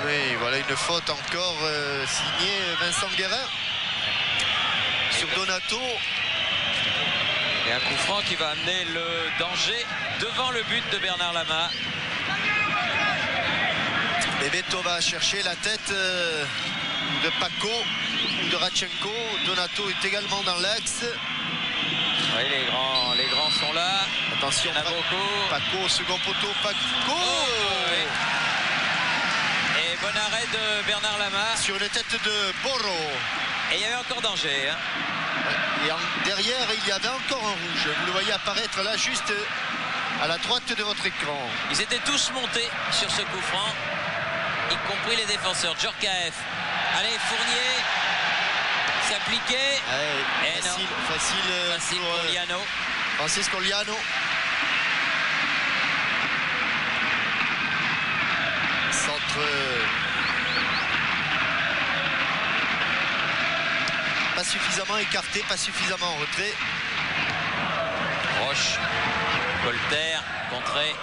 Oui, voilà une faute encore signée Vincent Guérin sur Donato. Et un coup franc qui va amener le danger devant le but de Bernard Lama. Et Beto va chercher la tête de Paco ou de Radchenko. Donato est également dans l'axe. Oui, les grands sont là. Attention, Paco, second poteau, Paco. Oh, oui. Et bon arrêt de Bernard Lama. Sur une tête de Boro. Et il y avait encore danger. Hein. Et derrière, il y avait encore un rouge. Vous le voyez apparaître là, juste à la droite de votre écran. Ils étaient tous montés sur ce coup franc, y compris les défenseurs. Djorkaeff. Allez, Fournier s'appliquer. Facile pour Liano. Francisco Liano. Centre. Pas suffisamment écarté, pas suffisamment en retrait. Roche, Colter, contré.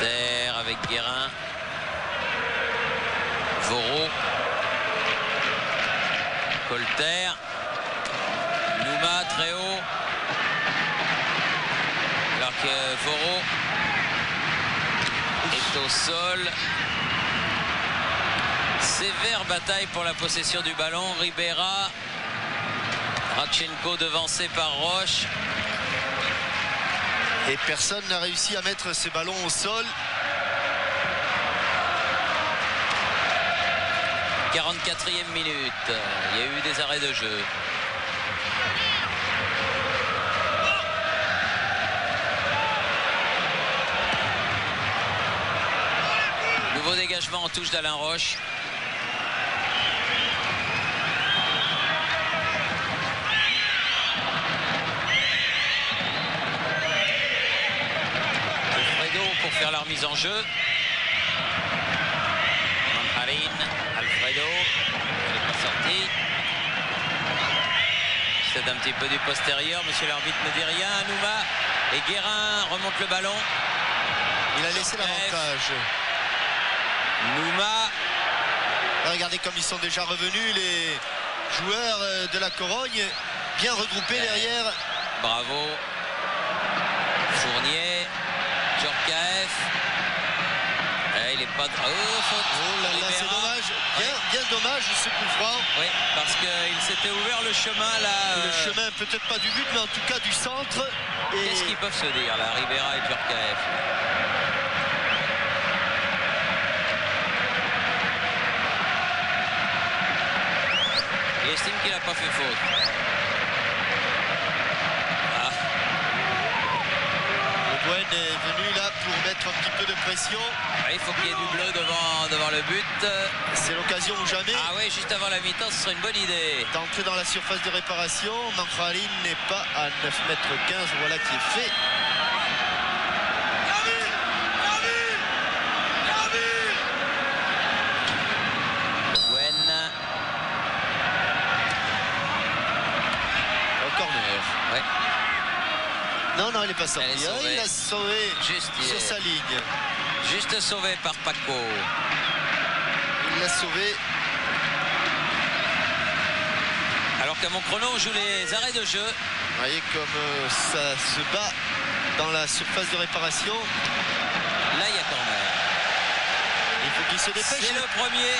Colter avec Guérin. Voro. Colter. Nouma très haut. Alors que Voro est au sol. Sévère bataille pour la possession du ballon. Ribera. Radchenko devancé par Roche. Et personne n'a réussi à mettre ce ballon au sol. 44e minute. Il y a eu des arrêts de jeu. Nouveau dégagement en touche d'Alain Roche. Alfredo pour faire la remise en jeu. Alfredo, elle n'est pas sortie. C'est un petit peu du postérieur, monsieur l'arbitre ne dit rien. Nouma et Guérin remontent le ballon. Il a laissé l'avantage. Nouma. Regardez comme ils sont déjà revenus, les joueurs de la Corogne, bien regroupés derrière. Bravo. Fournier, Djorkaeff. Il est pas. Oh là là, c'est dommage. Bien dommage ce coup franc. Oui, parce qu'il s'était ouvert le chemin là. Le chemin peut-être pas du but, mais en tout cas du centre. Et... Qu'est-ce qu'ils peuvent se dire là, Ribera et Djorkaeff? Il estime qu'il n'a pas fait faute. Le Bouen est venu là pour mettre un petit peu de pression. Il faut qu'il y ait du bleu devant le but. C'est l'occasion ou jamais. Ah oui, juste avant la mi-temps, ce serait une bonne idée. D'entrer dans la surface de réparation. Manfraline n'est pas à 9,15 m. Voilà qui est fait. Bouen. Au corner. Ouais. Non, il n'est pas sorti. Il a sauvé juste sur sa ligne. Juste sauvé par Paco. Il l'a sauvé. Alors qu'à mon chrono, on joue les arrêts de jeu. Vous voyez comme ça se bat dans la surface de réparation. Là, il y a corner. Il faut qu'il se dépêche. C'est le premier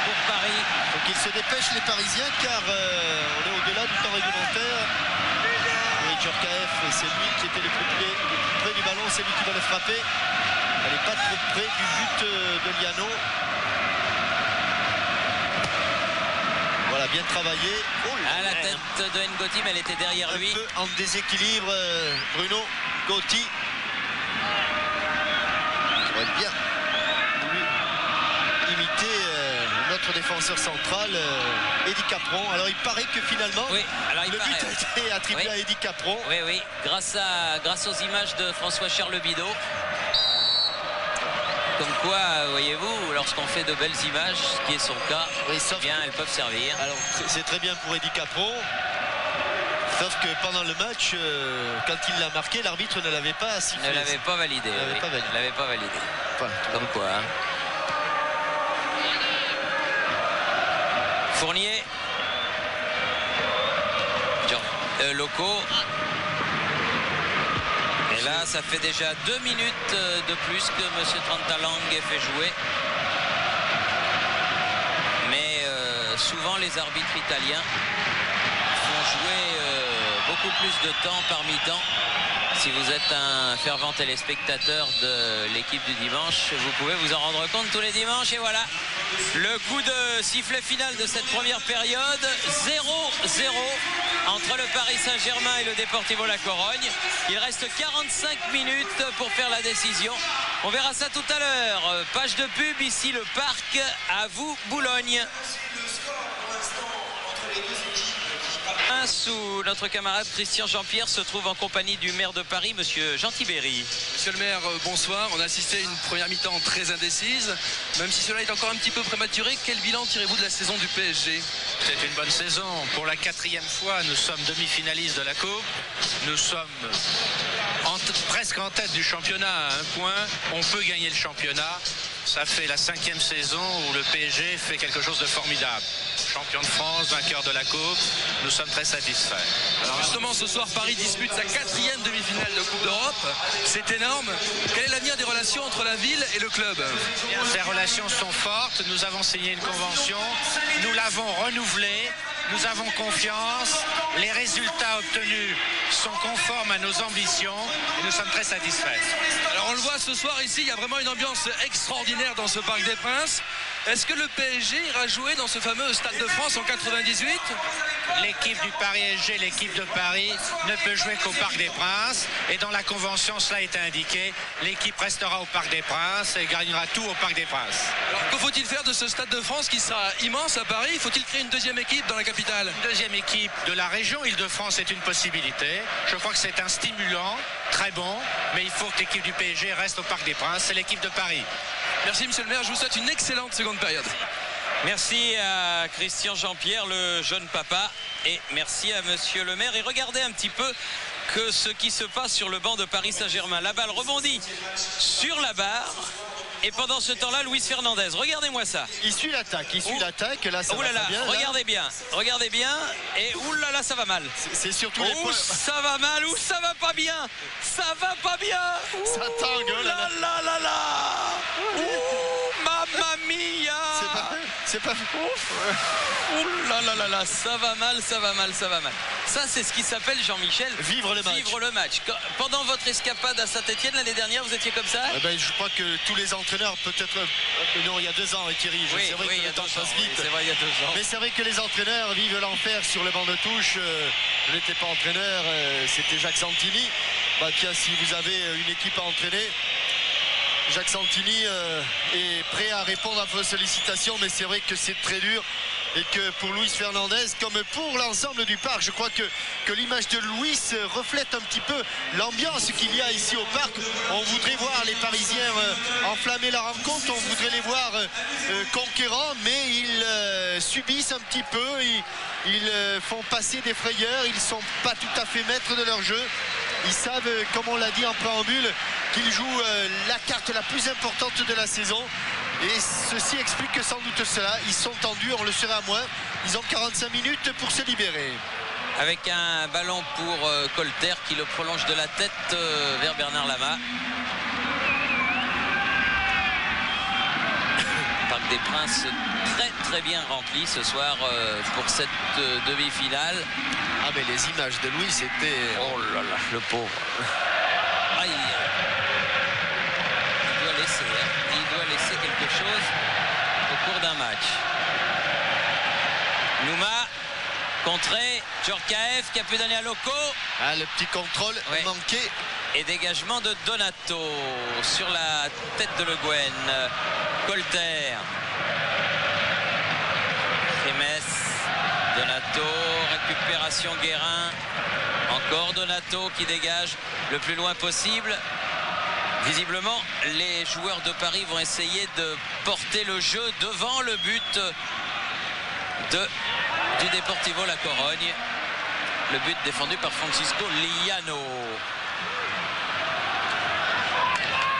pour Paris. Il faut qu'ils se dépêchent les Parisiens car on est au-delà du temps réglementaire. Et Djorkaeff, c'est lui qui était le plus près du ballon, c'est lui qui va le frapper. Elle n'est pas trop près du but de Liano. Voilà, bien travaillé. À la tête de Ngoti, mais elle était derrière lui. Un peu en déséquilibre, Bruno Gotti. Il aurait bien voulu imiter notre défenseur central, Eddy Capron. Alors il paraît que finalement, oui, alors le but a été attribué à Eddy Capron. Oui, oui, grâce aux images de François-Charles Bidot. Comme quoi, voyez-vous, lorsqu'on fait de belles images, ce qui est son cas, oui, eh bien, elles peuvent servir. Alors, c'est très bien pour Eddy Capron. Sauf que pendant le match, quand il l'a marqué, l'arbitre ne l'avait pas sifflé. Ne l'avait pas validé. Ne l'avait pas validé. Enfin, comme quoi. Hein. Fournier. Loco. Et là, ça fait déjà 2 minutes de plus que M. Trentalang fait jouer. Mais souvent, les arbitres italiens font jouer beaucoup plus de temps par mi-temps. Si vous êtes un fervent téléspectateur de l'équipe du dimanche, vous pouvez vous en rendre compte tous les dimanches. Et voilà, le coup de sifflet final de cette première période, 0-0 entre le Paris Saint-Germain et le Deportivo La Corogne. Il reste 45 minutes pour faire la décision. On verra ça tout à l'heure. Page de pub, ici le parc, à vous Boulogne. Où notre camarade Christian Jean-Pierre se trouve en compagnie du maire de Paris, monsieur Jean Tibéry. Monsieur le maire, bonsoir. On a assisté à une première mi-temps très indécise. Même si cela est encore un petit peu prématuré, quel bilan tirez-vous de la saison du PSG? C'est une bonne saison. Pour la 4e fois, nous sommes demi-finalistes de la Coupe. Nous sommes presque en tête du championnat à 1 point. On peut gagner le championnat. Ça fait la 5e saison où le PSG fait quelque chose de formidable. Champion de France, vainqueur de la Coupe, nous sommes très satisfaits. Alors justement, ce soir, Paris dispute sa 4e demi-finale de Coupe d'Europe. C'est énorme. Quel est l'avenir des relations entre la ville et le club? Ces relations sont fortes. Nous avons signé une convention. Nous l'avons renouvelée. Nous avons confiance. Les résultats obtenus sont conformes à nos ambitions et nous sommes très satisfaits. Alors on le voit ce soir ici, il y a vraiment une ambiance extraordinaire dans ce Parc des Princes. Est-ce que le PSG ira jouer dans ce fameux Stade de France en 98? L'équipe du Paris SG, l'équipe de Paris, ne peut jouer qu'au Parc des Princes. Et dans la convention, cela est indiqué. L'équipe restera au Parc des Princes et gagnera tout au Parc des Princes. Alors que faut-il faire de ce Stade de France qui sera immense à Paris? Faut-il créer une deuxième équipe dans la capitale? Une deuxième équipe de la région Île-de-France est une possibilité. Je crois que c'est un stimulant, très bon. Mais il faut que l'équipe du PSG reste au Parc des Princes. C'est l'équipe de Paris. Merci monsieur le maire, je vous souhaite une excellente seconde période. Merci à Christian Jean-Pierre, le jeune papa, et merci à monsieur le maire. Et regardez un petit peu que ce qui se passe sur le banc de Paris Saint-Germain. La balle rebondit sur la barre. Et pendant ce temps-là, Luis Fernandez, regardez-moi ça. Il suit l'attaque, Là, ça va bien. Regardez bien. Et oulala, ça va mal. C'est surtout les points. Ça va mal, ou ça va pas bien. Ça va pas bien. Ça tangue, oh là là. Mamma mia. C'est pas ouf. Ouh là là là là, ça va mal. Ça, c'est ce qui s'appelle, Jean-Michel, vivre le match. Pendant votre escapade à Saint-Etienne l'année dernière, vous étiez comme ça? Je crois que tous les entraîneurs, peut-être non, il y a 2 ans, Thierry. C'est vrai qu'il y a 2 ans. Mais c'est vrai que les entraîneurs vivent l'enfer sur le banc de touche. Je n'étais pas entraîneur, c'était Jacques Santini. Tiens, si vous avez une équipe à entraîner, Jacques Santini est prêt à répondre à vos sollicitations, mais c'est vrai que c'est très dur. Et que pour Luis Fernandez, comme pour l'ensemble du parc, je crois que l'image de Luis reflète un petit peu l'ambiance qu'il y a ici au parc. On voudrait voir les Parisiens enflammer la rencontre, on voudrait les voir conquérants, mais ils subissent un petit peu, ils font passer des frayeurs, ils ne sont pas tout à fait maîtres de leur jeu. Ils savent, comme on l'a dit en préambule, qu'ils jouent la carte la plus importante de la saison. Et ceci explique que sans doute cela, ils sont tendus, on le sera moins. Ils ont 45 minutes pour se libérer. Avec un ballon pour Colter qui le prolonge de la tête vers Bernard Lama. Parc des Princes très bien rempli ce soir pour cette demi-finale. Ah mais les images de Louis c'était... Oh là là, le pauvre. Aïe. Il doit laisser quelque chose au cours d'un match. Nouma. Contré, Djorkaeff qui a pu donner à Loco. Ah, le petit contrôle manqué. Et dégagement de Donato sur la tête de Le Guen. Colter. Rémès. Donato. Récupération Guérin. Encore Donato qui dégage le plus loin possible. Visiblement, les joueurs de Paris vont essayer de porter le jeu devant le but du Deportivo La Corogne. Le but défendu par Francisco Liano.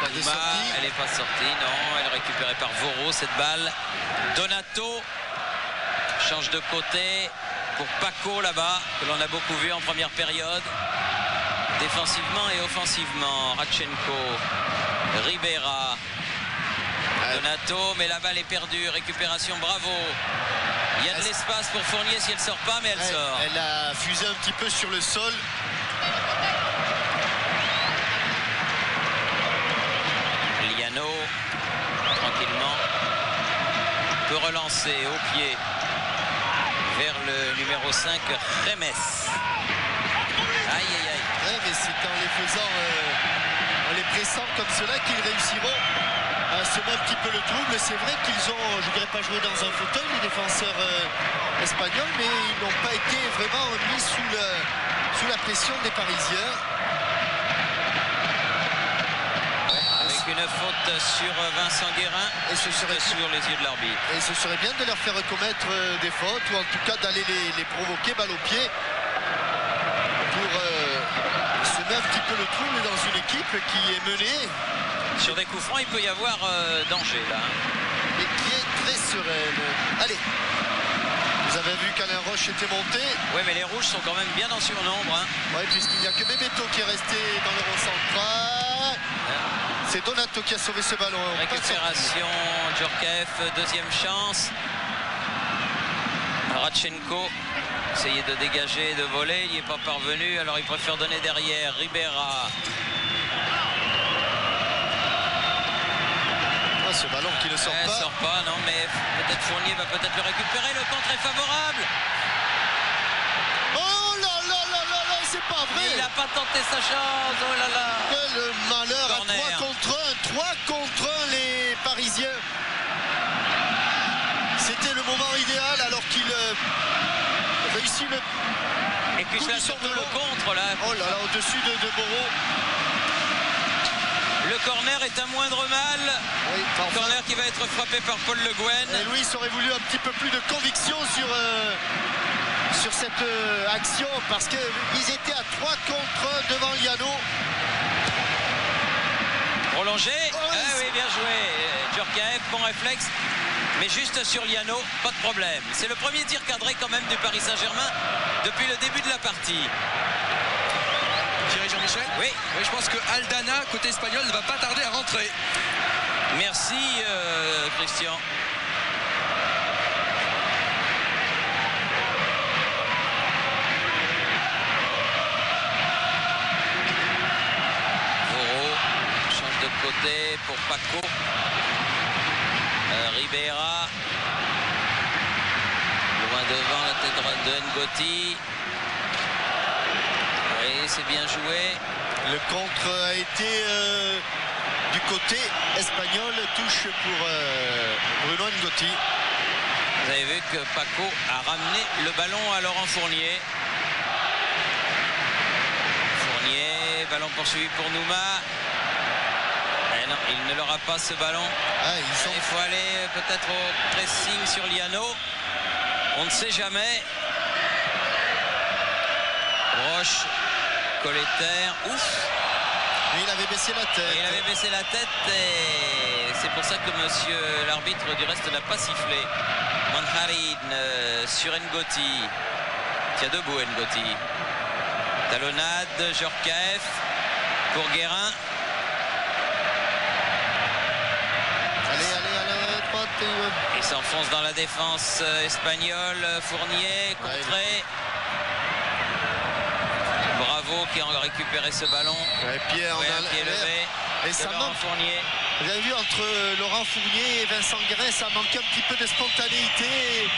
Elle n'est pas sortie, non. Elle est récupérée par Voro, cette balle. Donato change de côté pour Paco là-bas, que l'on a beaucoup vu en première période. Défensivement et offensivement. Radchenko, Ribera, Donato, mais la balle est perdue. Récupération, bravo. Il y a de l'espace pour Fournier si elle ne sort pas, mais elle sort. Elle a fusé un petit peu sur le sol. Liano, tranquillement, peut relancer au pied vers le numéro 5, Rémès. Aïe, aïe, aïe. Ouais, mais c'est en les faisant, en les pressant comme cela qu'ils réussiront à semer un petit peu le trouble. C'est vrai qu'ils ont, je ne dirais pas joué dans un fauteuil, les défenseurs espagnols, mais ils n'ont pas été vraiment mis sous la pression des Parisiens. Avec une faute sur Vincent Guérin et ce serait sur les yeux de l'arbitre. Et ce serait bien de leur faire commettre des fautes, ou en tout cas d'aller les provoquer balle au pied pour semer un petit peu le trouble dans une équipe qui est menée. Sur des coups francs, il peut y avoir danger là. Et qui est très sereine. Allez. Vous avez vu qu'Alain Roche était monté. Oui, mais les rouges sont quand même bien en surnombre. Hein. Oui, puisqu'il n'y a que Bebeto qui est resté dans le rond central. C'est Donato qui a sauvé ce ballon. Récupération, Djorkaeff, deuxième chance. Radchenko essayait de dégager, de voler, il n'y est pas parvenu, alors il préfère donner derrière. Ribera. Ce ballon qui ne sort pas. Ne sort pas, non, mais peut-être Fournier va peut-être le récupérer. Le contre est favorable. Oh là là là là là, c'est pas vrai. Il n'a pas tenté sa chance. Oh là là. Quel malheur. Corner. À 3 contre 1. 3 contre 1 les Parisiens. C'était le moment idéal alors qu'il réussit le. Et puis là surtout le contre là. Oh là là, au-dessus de Boro. Le corner est un moindre mal. Oui, enfin, corner qui va être frappé par Paul Le Guen. Et Louis aurait voulu un petit peu plus de conviction sur cette action parce qu'ils étaient à 3 contre 1 devant Liano. Prolongé. Oh, oui, bien joué. Djorkaeff, bon réflexe. Mais juste sur Liano, pas de problème. C'est le premier tir cadré quand même du Paris Saint-Germain depuis le début de la partie. Thierry Jean-Michel ? Oui. Oui, je pense que Aldana, côté espagnol, ne va pas tarder à rentrer. Merci Christian. Voro change de côté pour Paco. Ribera. Loin devant la tête droite de Ngoti. Oui, c'est bien joué. Le contre a été du côté espagnol, touche pour Bruno Ngoti. Vous avez vu que Paco a ramené le ballon à Laurent Fournier. Fournier, ballon poursuivi pour Nouma. Eh non, il ne l'aura pas ce ballon. Il faut aller peut-être au pressing sur Liano. On ne sait jamais. Roche, Colleter, ouf. Il avait baissé la tête. Il avait baissé la tête et c'est pour ça que monsieur l'arbitre du reste n'a pas sifflé. Manharin sur Ngoti. Tiens debout Ngoti. Talonnade, Djorkaeff pour Guérin. Allez, droite. Il s'enfonce dans la défense espagnole. Fournier, contré. Bravo qui a récupéré ce ballon. Pierre, pied levé. Et ça manque. Fournier. Vous avez vu entre Laurent Fournier et Vincent Guérin, ça manque un petit peu de spontanéité.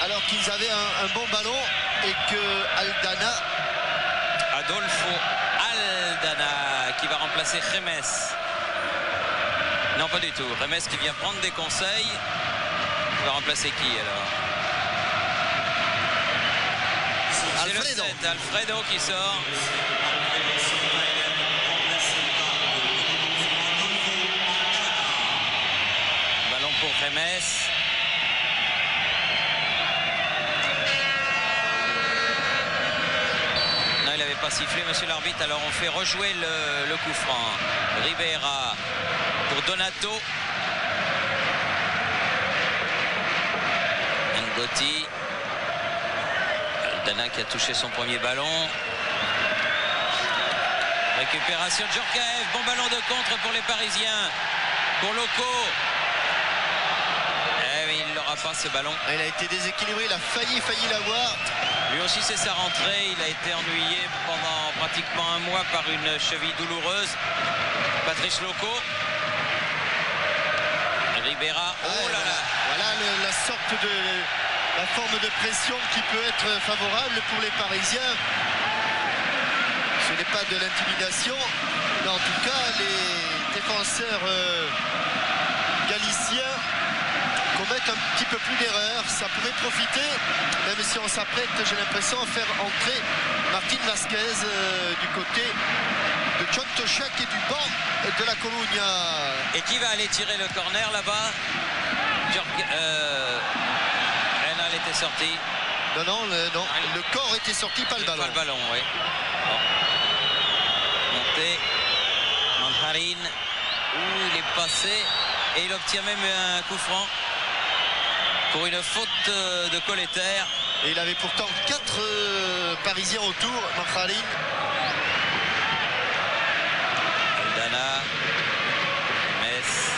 Alors qu'ils avaient un bon ballon et que Aldana... Adolfo Aldana qui va remplacer Remes. Non, pas du tout. Remes qui vient prendre des conseils. Il va remplacer qui alors? Alfredo. C'est Alfredo qui sort. Ballon pour Remes. Non, il n'avait pas sifflé, monsieur l'arbitre. Alors on fait rejouer le coup franc. Ribera pour Donato. Ngotti. Aldana qui a touché son premier ballon. Récupération de Djorkaeff. Bon ballon de contre pour les Parisiens. Pour Loco. Eh mais il n'aura pas ce ballon. Il a été déséquilibré, il a failli l'avoir. Lui aussi c'est sa rentrée. Il a été ennuyé pendant pratiquement un mois par une cheville douloureuse. Patrice Loco. Ribera. Oh là là. Voilà la sorte de... la forme de pression qui peut être favorable pour les Parisiens. Ce n'est pas de l'intimidation, mais en tout cas, les défenseurs galiciens commettent un petit peu plus d'erreurs. Ça pourrait profiter, même si on s'apprête, j'ai l'impression, à faire entrer Martin Vasquez du côté de John Toshak et du banc de la Colonia. Et qui va aller tirer le corner là-bas? Elle était sortie. Non, le corps était sorti, pas le ballon. Pas le ballon, oui. Bon. Montée. Manharin. Il est passé. Et il obtient même un coup franc pour une faute de Colletter. Et il avait pourtant 4 Parisiens autour, Manharin. Aldana. Metz.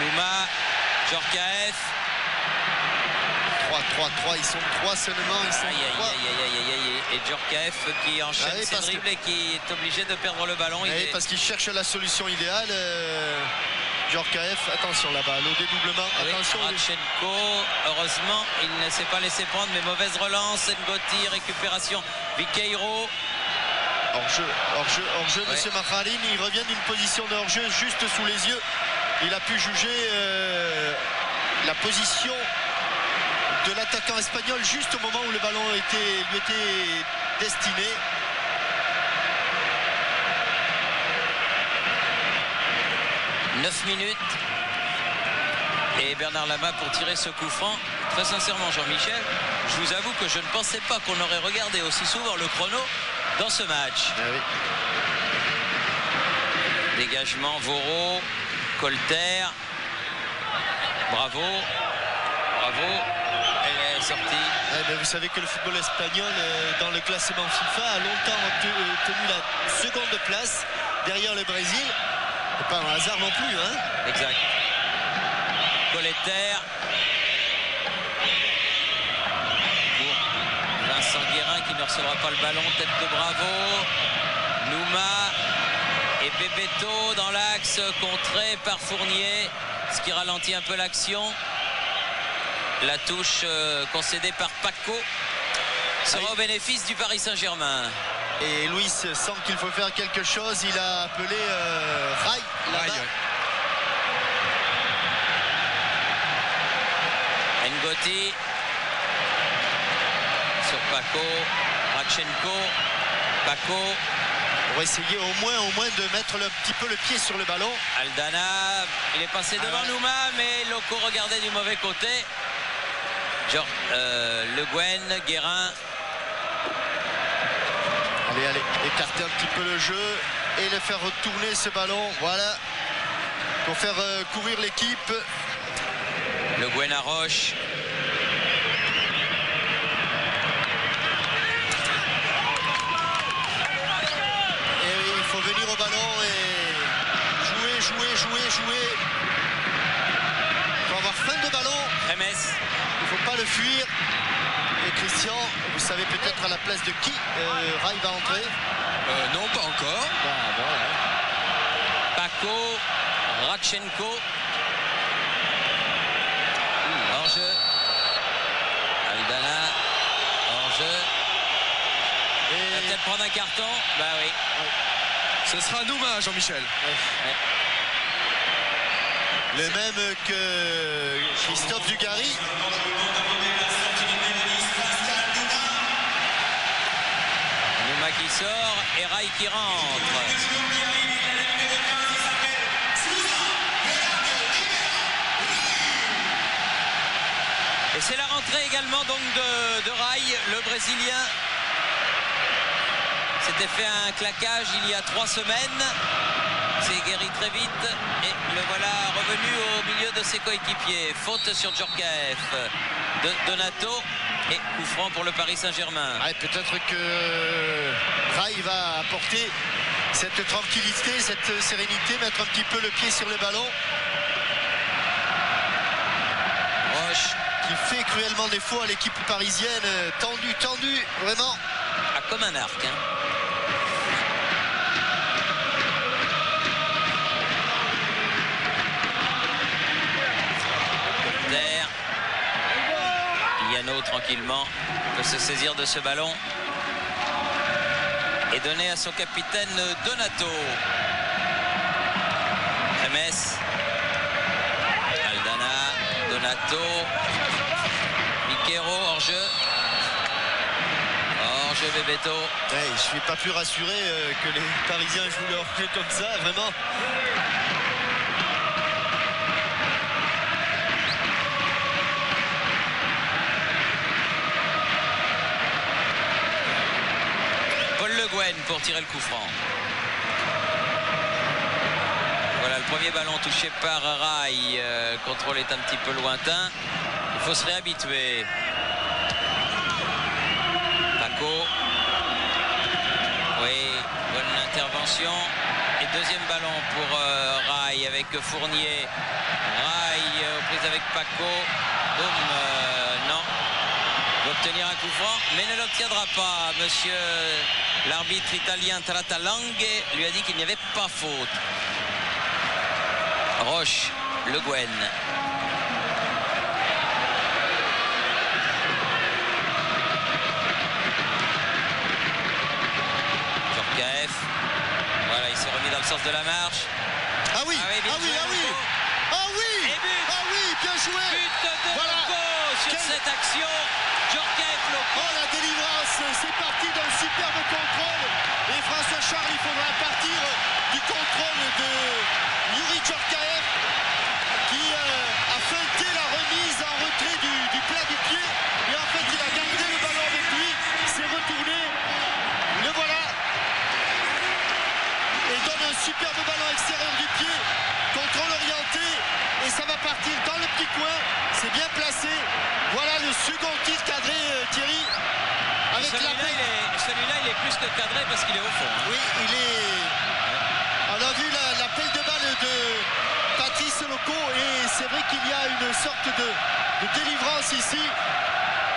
Nouma. Djorkaeff. 3, ils sont 3 seulement, ils sont 3. Et Djorkaeff qui enchaîne ses dribbles et qui est obligé de perdre le ballon. Parce qu'il cherche la solution idéale. Djorkaeff, attention là-bas, le dédoublement, oui, attention. Radchenko, heureusement, il ne s'est pas laissé prendre, mais mauvaise relance. Ngotti, récupération. Viqueiro. Hors-jeu, ouais. Monsieur Manharin, il revient d'une position de hors-jeu juste sous les yeux. Il a pu juger la position de l'attaquant espagnol juste au moment où le ballon lui était destiné. « 9 minutes. Et Bernard Lama pour tirer ce coup franc. Très sincèrement, Jean-Michel, je vous avoue que je ne pensais pas qu'on aurait regardé aussi souvent le chrono dans ce match. Ah oui. Dégagement, Voro, Colter. Bravo. Elle est sortie. Vous savez que le football espagnol, dans le classement FIFA, a longtemps tenu la seconde place derrière le Brésil. C'est pas un hasard non plus, hein. Exact. Colletter. Pour Vincent Guérin qui ne recevra pas le ballon. Tête de Bravo. Nouma. Et Bebeto dans l'axe, contré par Fournier. Ce qui ralentit un peu l'action. La touche concédée par Paco sera au bénéfice du Paris Saint-Germain. Et Luis sent qu'il faut faire quelque chose. Il a appelé Rai. Ngotti sur Paco. Radchenko. Paco. On va essayer au moins de mettre un petit peu le pied sur le ballon. Aldana, il est passé devant Nouma, mais Loco regardait du mauvais côté. Genre, Le Guen, Guérin. Allez, écarter un petit peu le jeu et le faire retourner ce ballon. Voilà, pour faire courir l'équipe. Le Guen à Roche. Et oui, il faut venir au ballon et jouer. Il faut avoir faim de ballon. Remes. Il ne faut pas le fuir. Et Christian, vous savez peut-être à la place de qui Rai va entrer? Non, pas encore. Paco, Radchenko. Hors-jeu. hors-jeu. Il va peut-être prendre un carton. Bah oui. Ce sera Nouma, Jean-Michel. Le même que Christophe Dugarry. Nouma qui sort et Rai qui rentre. Et c'est la rentrée également donc de Rai, le Brésilien. S'était fait un claquage il y a 3 semaines. C'est guéri très vite et le voilà revenu au milieu de ses coéquipiers. Faute sur Djorkaeff de Donato et coup franc pour le Paris Saint-Germain. Ouais, peut-être que Rai va apporter cette tranquillité, cette sérénité, mettre un petit peu le pied sur le ballon. Roche qui fait cruellement défaut à l'équipe parisienne. Tendu, vraiment. Ah, comme un arc. Hein. Piano tranquillement peut se saisir de ce ballon et donner à son capitaine Donato. Remes, Aldana, Donato, Miquero hors-jeu. Hors-jeu Bebeto. Ouais, je ne suis pas plus rassuré que les Parisiens jouent leur jeu comme ça, vraiment. Pour tirer le coup franc. Voilà le premier ballon touché par Rai. Le contrôle est un petit peu lointain. Il faut se réhabituer. Paco. Oui, bonne intervention. Et deuxième ballon pour Rai avec Fournier. Rai aux prises avec Paco. Boum, non. Il va obtenir un coup franc, mais ne l'obtiendra pas. Monsieur l'arbitre italien Tratalanghe lui a dit qu'il n'y avait pas faute. Roche, Le Guen. Djorkaeff. Voilà, il s'est remis dans le sens de la marche. Ah oui, bien joué, bien joué. But de voilà. Loco sur cette action. Djorkaeff, Loco. Oh, la délivrance, c'est parti d'un superbe contrôle. Et François Charles, il faudra partir du contrôle de Youri Djorkaeff qui a feinté la remise en retrait du plat du pied. Et en fait, il a gardé le ballon avec lui, s'est retourné. Le voilà. Et donne un superbe ballon extérieur du pied. Contrôle orienté. Et ça va partir dans le petit coin. C'est bien placé. Voilà le second tir cadré, Thierry. Avec celui-là, il est plus que cadré parce qu'il est au fond. Hein. Oui, il est... On a vu l'appel de balle de Patrice Loco et c'est vrai qu'il y a une sorte de délivrance ici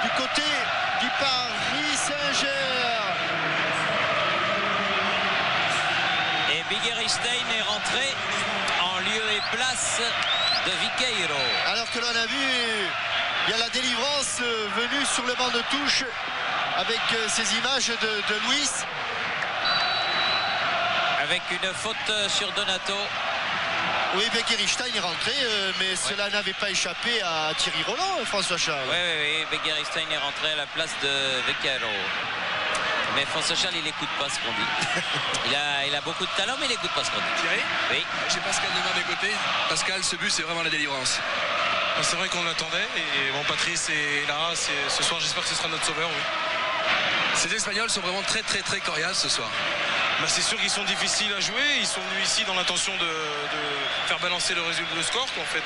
du côté du Paris Saint-Germain. Et Bigueristein est rentré en lieu et place de Viqueiro. Alors que l'on a vu, il y a la délivrance venue sur le banc de touche avec ces images de Luis. Avec une faute sur Donato. Oui, Begueristein est rentré, mais cela n'avait pas échappé à Thierry Roland, François Charles. Oui, Begueristein est rentré à la place de Viqueiro. Mais François Charles, il n'écoute pas ce qu'on dit. il a beaucoup de talent, mais il n'écoute pas ce qu'on dit. Thierry ? Oui. J'ai Pascal de mes côtés. Pascal, ce but, c'est vraiment la délivrance. C'est vrai qu'on l'attendait et bon, Patrice est là. Ce soir, j'espère que ce sera notre sauveur. Oui. Ces Espagnols sont vraiment très coriaces ce soir. Bah, c'est sûr qu'ils sont difficiles à jouer. Ils sont venus ici dans l'intention de faire balancer le score. En fait,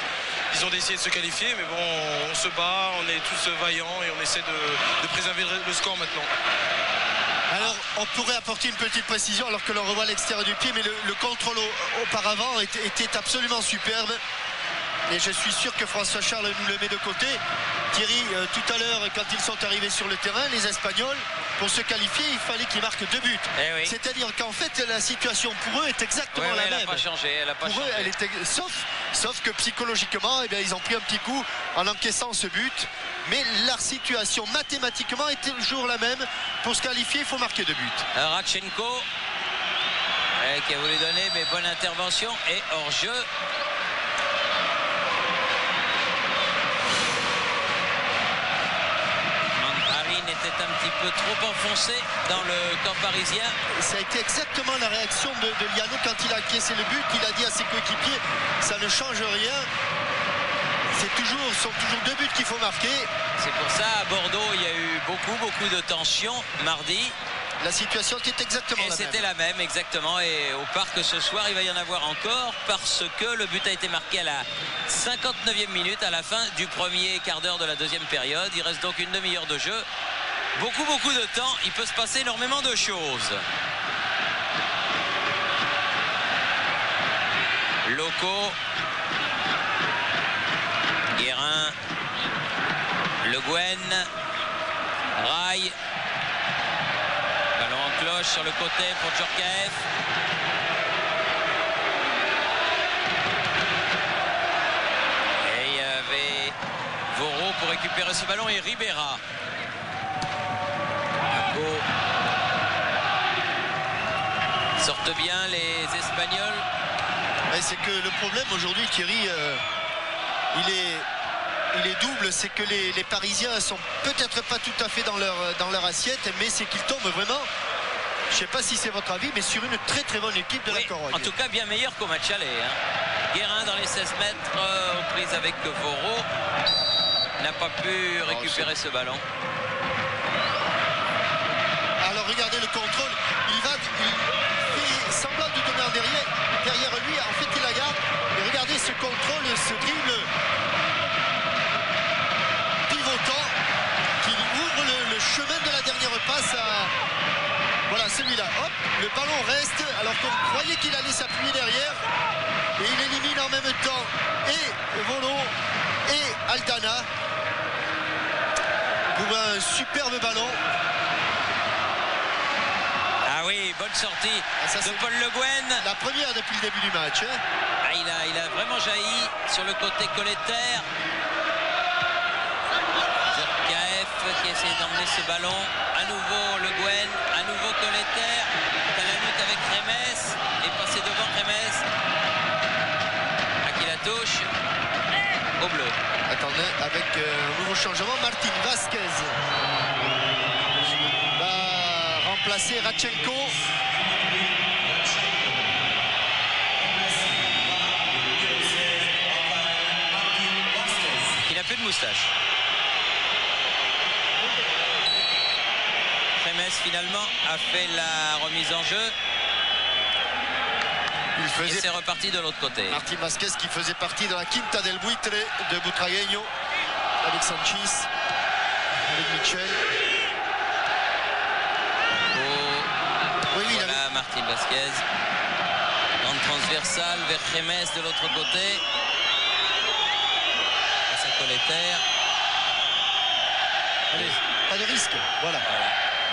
ils ont essayé de se qualifier, mais bon, on se bat, on est tous vaillants et on essaie de préserver le score maintenant. Alors, on pourrait apporter une petite précision alors que l'on revoit l'extérieur du pied, mais le contrôle auparavant était absolument superbe. mais je suis sûr que François Charles nous le met de côté. Thierry, tout à l'heure, quand ils sont arrivés sur le terrain, les Espagnols, pour se qualifier, il fallait qu'ils marquent 2 buts. Eh oui. C'est-à-dire qu'en fait, la situation pour eux est exactement la Elle même. n'a pas changé, elle a pas Pour changé. eux, elle était, sauf que psychologiquement, eh bien, ils ont pris un petit coup en encaissant ce but. Mais leur situation mathématiquement est toujours la même. Pour se qualifier, il faut marquer 2 buts. Radchenko qui a voulu donner, mais bonne intervention et hors-jeu. Manharin était un petit peu trop enfoncé dans le camp parisien. Ça a été exactement la réaction de Liano quand il a encaissé le but. Il a dit à ses coéquipiers, ça ne change rien. Sont toujours 2 buts qu'il faut marquer. C'est pour ça à Bordeaux il y a eu beaucoup de tension mardi. La situation était exactement la même. Et c'était la même exactement. Et au parc ce soir il va y en avoir encore parce que le but a été marqué à la 59e minute, à la fin du premier quart d'heure de la deuxième période. Il reste donc une demi-heure de jeu. Beaucoup de temps. Il peut se passer énormément de choses. Loco, Guérin, Le Guen, Rai, ballon en cloche sur le côté pour Djorkaeff. Et il y avait Voro pour récupérer ce ballon et Ribera. Sortent bien les Espagnols. C'est que le problème aujourd'hui, Thierry, il est double. C'est que les Parisiens sont peut-être pas tout à fait dans leur assiette, mais c'est qu'ils tombent vraiment, je ne sais pas si c'est votre avis, mais sur une très bonne équipe de la Corogne. En tout cas bien meilleur qu'au match aller. Guérin dans les 16 mètres, aux prises avec Voro, n'a pas pu récupérer ce ballon. Alors regardez le contrôle, il fait semblant de donner en derrière lui, en fait il la garde. Et regardez ce contrôle, ce dribble pivotant qui ouvre le chemin de la dernière passe à... Voilà celui-là, hop, le ballon reste alors qu'on croyait qu'il allait s'appuyer derrière et il élimine en même temps et Volo et Aldana pour un superbe ballon. Ah oui, bonne sortie de Paul Le Guen. La première depuis le début du match. Il a vraiment jailli sur le côté Colletter. Djorkaeff qui essaie d'emmener ce ballon. À nouveau Le Guen, à nouveau Colletter. Dans la lutte avec Remes. Et passé devant Remes. À qui la touche. Au bleu. Attendez, avec un nouveau changement, Martin Vasquez va remplacer Radchenko. Il n'a plus de moustache. Remes finalement a fait la remise en jeu. Et c'est reparti de l'autre côté. Martin Vasquez qui faisait partie de la Quinta del Buitre de Butragueño avec Sanchez, avec Michel. Voilà Martin Vasquez. En transversale vers Remes de l'autre côté. Face à Colletter. Allez, pas de risque. Voilà.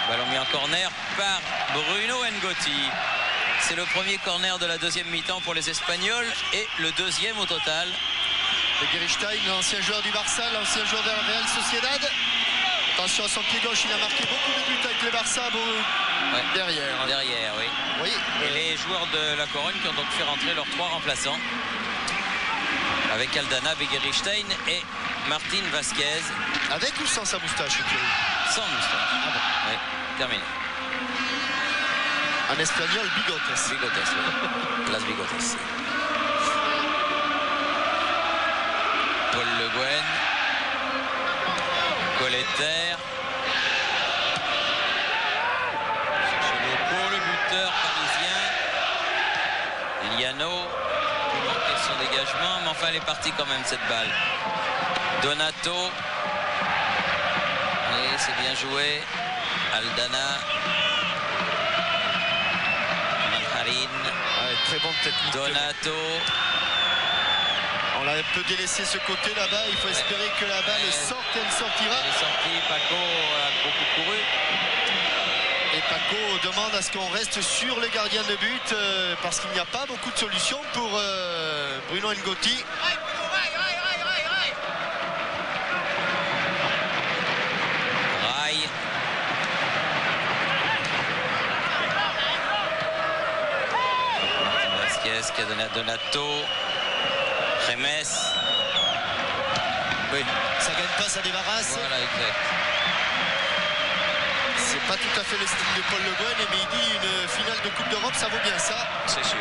Ballon mis en corner par Bruno Ngotti. C'est le premier corner de la deuxième mi-temps pour les Espagnols et le deuxième au total. Begiristain, l'ancien joueur du Barça, l'ancien joueur de la Real Sociedad. Attention à son pied gauche, il a marqué beaucoup de buts avec le Barça. Derrière. Derrière, oui. Oui. Et les joueurs de la Corogne qui ont donc fait rentrer leurs 3 remplaçants. Avec Aldana, Begiristain et Martin Vasquez. Avec ou sans sa moustache, Thierry? Sans moustache. Ah bon. Oui, terminé. En espagnol, bigotes. Bigotes, oui. Las bigotes. Paul Le Guen. Colletter. Pour le buteur parisien. Liano. Qui manquait son dégagement, mais enfin elle est partie quand même cette balle. Donato. Et c'est bien joué. Aldana. Très bonne technique. Donato. On l'a un peu délaissé ce côté là-bas. Il faut espérer que la balle sorte. Elle sortira. Elle est sortie. Paco a beaucoup couru. Et Paco demande à ce qu'on reste sur le gardien de but parce qu'il n'y a pas beaucoup de solutions pour Bruno Ngotti. Rai. Martin Vasquez qui a donné à Donato. Remes. Oui, ça gagne pas, ça débarrasse. Voilà, exact. C'est pas tout à fait le style de Paul Le Guen, mais il dit une finale de Coupe d'Europe, ça vaut bien ça. C'est sûr.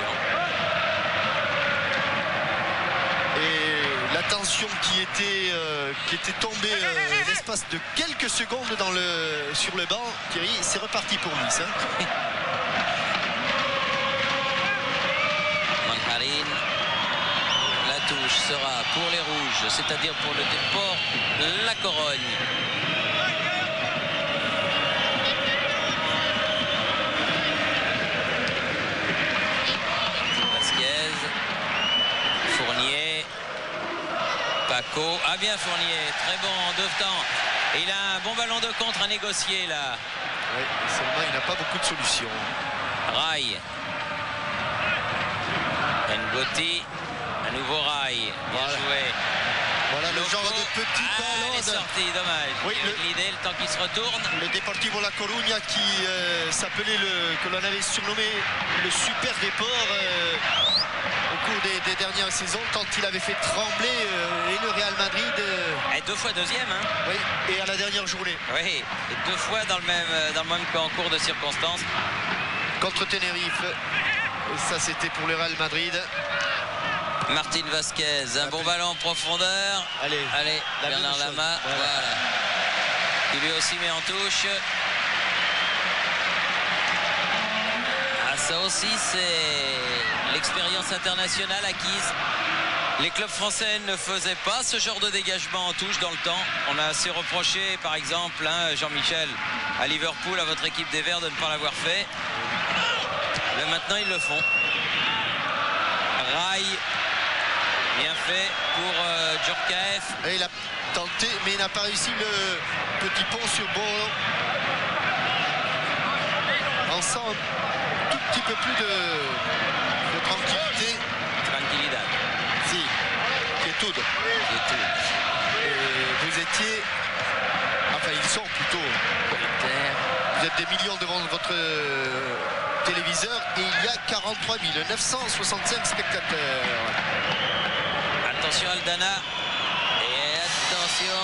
Et la tension qui était tombée l'espace de quelques secondes sur le banc, Thierry, c'est reparti pour Nice. Hein. Manjarin. La touche sera pour les rouges, c'est-à-dire pour le Déport La Corogne. Fournier, Paco, bien Fournier, très bon en deux temps. Et il a un bon ballon de contre à négocier là. Oui, seulement il n'a pas beaucoup de solutions. Rai. Ngotti, à nouveau Rai, bien joué. Voilà le genre de petit ballon. Elle est sortie, dommage. Oui, l'idée, le temps qu'il se retourne. Le Deportivo La Coruña qui s'appelait que l'on avait surnommé le Super Déport au cours des dernières saisons, quand il avait fait trembler et le Real Madrid. Et deux fois deuxième. Hein. Oui, et à la dernière journée. Oui, et deux fois dans le même concours de circonstances. Contre Tenerife. Et ça, c'était pour le Real Madrid. Martin Vasquez, un bon ballon en profondeur. Allez, Bernard Lama, voilà. Il lui aussi met en touche. Ça aussi, c'est l'expérience internationale acquise. Les clubs français ne faisaient pas ce genre de dégagement en touche dans le temps. On a assez reproché, par exemple, Jean-Michel, à Liverpool, à votre équipe des Verts, de ne pas l'avoir fait. Mais maintenant, ils le font. Rai. Bien fait pour Djorkaeff. Et il a tenté, mais il n'a pas réussi le petit pont sur Bordeaux. On sent un tout petit peu plus de tranquillité. Tranquillidad. Si, quietude. Et vous étiez, enfin ils sont plutôt, vous êtes des millions devant votre téléviseur et il y a 43 965 spectateurs. Attention Aldana. Et attention.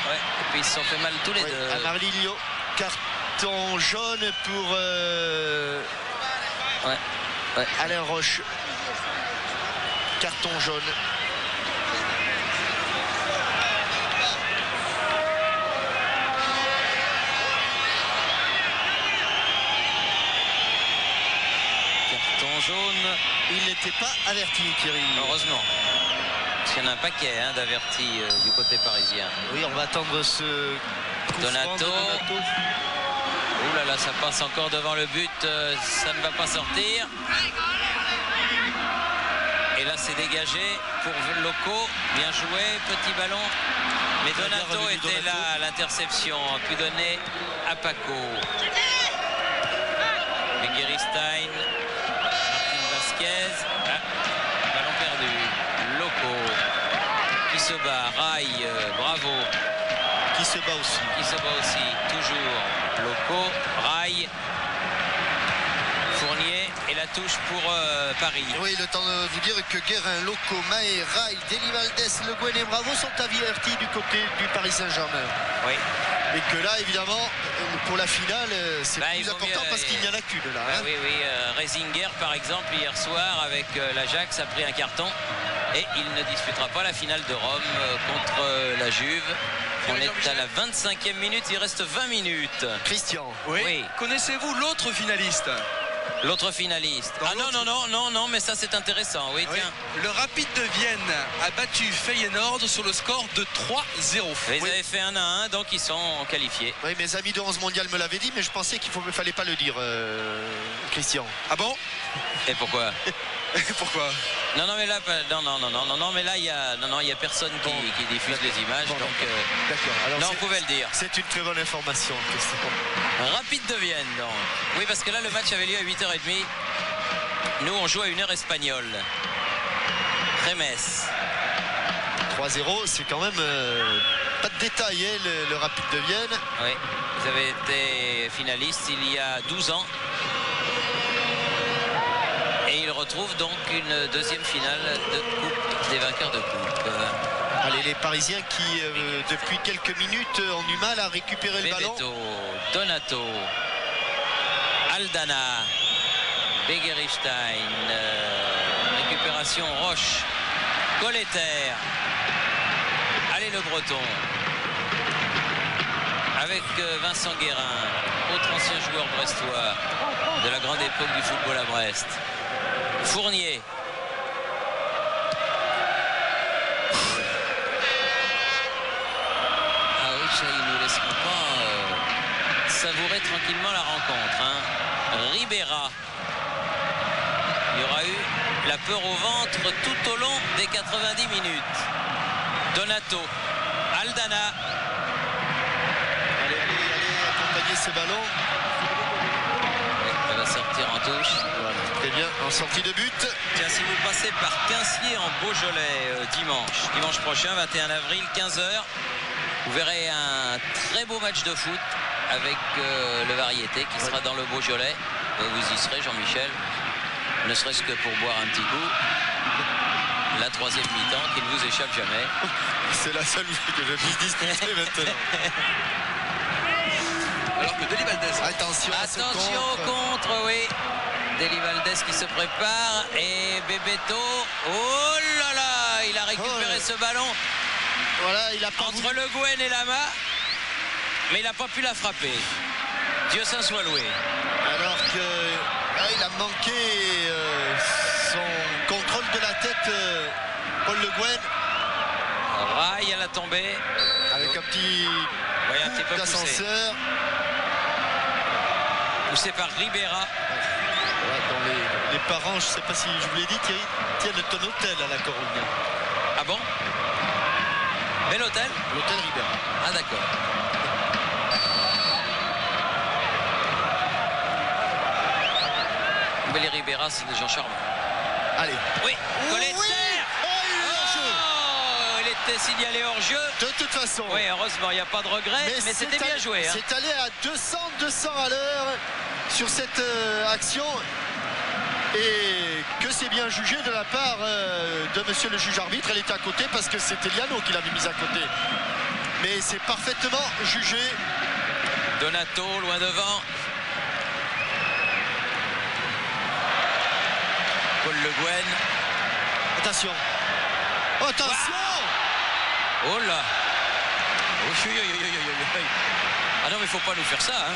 Ouais, et puis ils se sont fait mal tous les deux. Amarlillo, carton jaune pour Alain Roche. Carton jaune. Carton jaune. Il n'était pas averti, Thierry. Heureusement. Parce qu'il y en a un paquet d'avertis du côté parisien. Oui, on va attendre ce coup franc de Donato. Ouh là là, ça passe encore devant le but. Ça ne va pas sortir. Et là, c'est dégagé pour Loco. Bien joué, petit ballon. Mais Donato était là à l'interception. Pu donner à Paco. Begueristein. Martin Vasquez. Ballon perdu. Loco. Qui se bat. Rai. Bravo. Qui se bat aussi. Toujours Loco. Rai. Fournier et la touche pour Paris. Oui, le temps de vous dire que Guérin, Loco, Mahé, Rai, Deli Valdés, Le Guen et Bravo sont avertis du côté du Paris Saint-Germain. Oui. Et que là, évidemment, pour la finale, c'est plus important parce qu'il n'y en a qu'une là. Oui, Reisinger, par exemple, hier soir avec l'Ajax a pris un carton et il ne disputera pas la finale de Rome contre la Juve. On est à la 25e minute, il reste 20 minutes. Christian. Oui. Connaissez-vous l'autre finaliste? L'autre finaliste. Non, mais ça c'est intéressant. Oui, tiens. Le Rapide de Vienne a battu Feyenoord sur le score de 3-0. Ils avaient fait 1-1, donc ils sont qualifiés. Oui, mes amis de 11 mondial me l'avaient dit, mais je pensais qu'il ne fallait pas le dire, Christian. Ah bon? Et pourquoi? Pourquoi? Non, mais là, mais là, il y a personne qui diffuse les images. Donc, d'accord. Alors, non, on pouvait le dire. C'est une très bonne information, Christophe. Rapide de Vienne, donc. Oui, parce que là, le match avait lieu à 8h30. Nous, on joue à 1h espagnole. Remes. 3-0, c'est quand même pas de détail, hein, le Rapide de Vienne. Oui, vous avez été finaliste il y a 12 ans. Et il retrouve donc une deuxième finale de coupe, des vainqueurs de coupe. Allez, les Parisiens qui, depuis quelques minutes, ont du mal à récupérer le ballon. Bebeto, Donato, Aldana, Begiristain, récupération Roche, Colletter. Allez, le Breton. Avec Vincent Guérin, autre ancien joueur brestois de la grande époque du football à Brest. Fournier. Ah oui, ils ne laisseront pas savourer tranquillement la rencontre. Hein. Ribera. Il y aura eu la peur au ventre tout au long des 90 minutes. Donato. Aldana. Allez, accompagner ce ballon. Elle va sortir en touche. Voilà, très bien, en sortie de but. Tiens, si vous passez par Quincier en Beaujolais dimanche prochain, 21 avril, 15h, vous verrez un très beau match de foot avec le Variété qui sera dans le Beaujolais. Vous y serez, Jean-Michel, ne serait-ce que pour boire un petit coup. La troisième mi-temps qui ne vous échappe jamais. C'est la seule que je puisse discuter maintenant. Alors que Deli Valdez. Attention au contre, oui. Deli Valdez qui se prépare et Bebeto. Oh là là, il a récupéré ce ballon. Voilà, il a pas entre Le Guen et Lama, mais il n'a pas pu la frapper. Dieu s'en soit loué. Alors qu'il a manqué son contrôle de la tête, Paul Le Guen. Rail à la tombée. Avec un petit peu d'ascenseur. Poussé par Ribera. Voilà, dans les parents, je ne sais pas si je vous l'ai dit, Thierry, tiennent un hôtel à la Coruña. Ah bon? Bel hôtel? L'hôtel Ribera. Ah d'accord. Mais les Ribera, c'est des gens charmants. Allez. Oui, Colletter. Oui. Il était signalé hors jeu. De toute façon. Oui, heureusement, il n'y a pas de regret, mais c'était bien joué. Hein. C'est allé à 200 à l'heure sur cette action. Et que c'est bien jugé de la part de monsieur le juge arbitre. Elle était à côté parce que c'était Liano qui l'avait mise à côté. Mais c'est parfaitement jugé. Donato, loin devant. Paul Le Guen. Attention. Attention. Oh là. Ah non, mais il faut pas nous faire ça. Hein.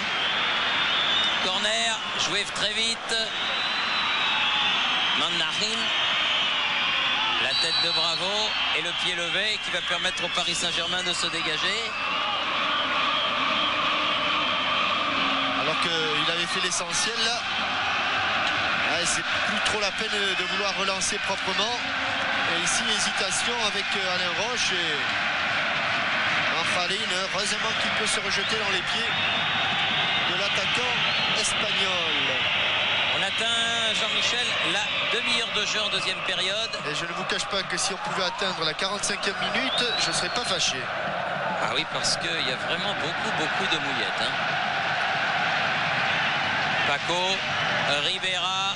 Corner, joué très vite. Mannarin. La tête de Bravo et le pied levé qui va permettre au Paris Saint-Germain de se dégager. Alors qu'il avait fait l'essentiel là. C'est plus trop la peine de vouloir relancer proprement. Et ici, hésitation avec Alain Roche et Anfarine. Heureusement qu'il peut se rejeter dans les pieds de l'attaquant espagnol. On atteint, Jean-Michel, la demi-heure de jeu en deuxième période. Et je ne vous cache pas que si on pouvait atteindre la 45e minute, je ne serais pas fâché. Ah oui, parce qu'il y a vraiment beaucoup de mouillettes. Hein. Paco, Ribera,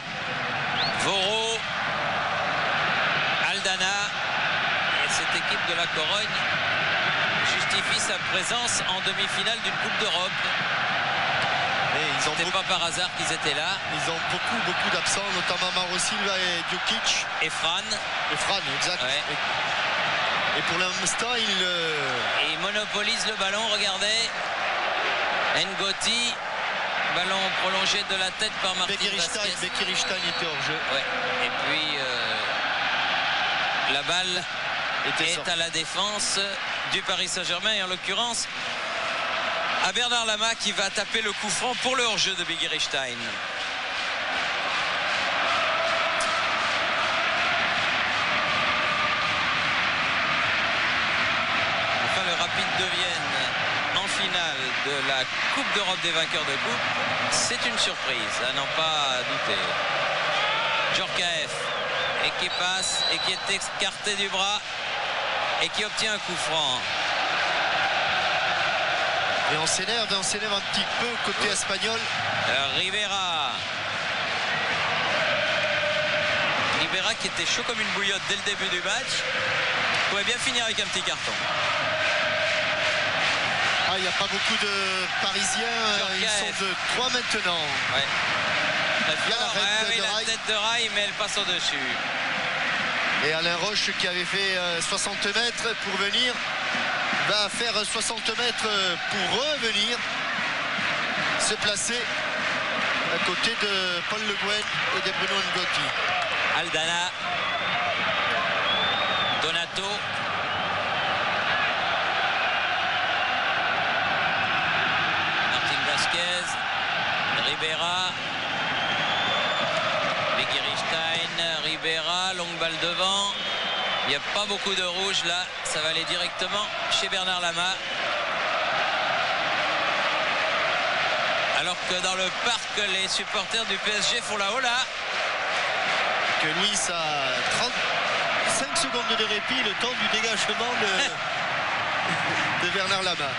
Voro, Aldana. Et cette équipe de la Corogne justifie sa présence en demi-finale d'une Coupe d'Europe. C'est pas par hasard qu'ils étaient là. Ils ont beaucoup d'absents, notamment Mauro Silva et Djukic. Et Fran. Exact. Ouais. Et pour l'instant, il monopolise le ballon, regardez. Ngoti. Ballon prolongé de la tête par Martin Vasquez. Begiristain était hors jeu. Ouais. Et puis la balle est à la défense du Paris Saint-Germain et en l'occurrence à Bernard Lama qui va taper le coup franc pour le hors-jeu de Begiristain. Rapide de Vienne en finale de la Coupe d'Europe des vainqueurs de coupe, c'est une surprise, à n'en pas douter. Djorkaeff, et qui passe, et qui est écarté du bras, et qui obtient un coup franc. Et on s'énerve un petit peu côté espagnol. Ribera qui était chaud comme une bouillotte dès le début du match, pourrait bien finir avec un petit carton. Ah, il n'y a pas beaucoup de Parisiens, ils sont de 3 maintenant. Ouais. Il y a la tête de Rai, mais elle passe au-dessus. Et Alain Roche, qui avait fait 60 mètres pour venir, va faire 60 mètres pour revenir se placer à côté de Paul Le Guen et de Bruno Ngotti. Aldana, Donato, Martin Vasquez, Ribera, Begiristain, Ribera, longue balle devant. Il n'y a pas beaucoup de rouge là, ça va aller directement chez Bernard Lama. Alors que dans le parc, les supporters du PSG font la hola. Que Luis a 35 secondes de répit, le temps du dégagement de Bernard Lama.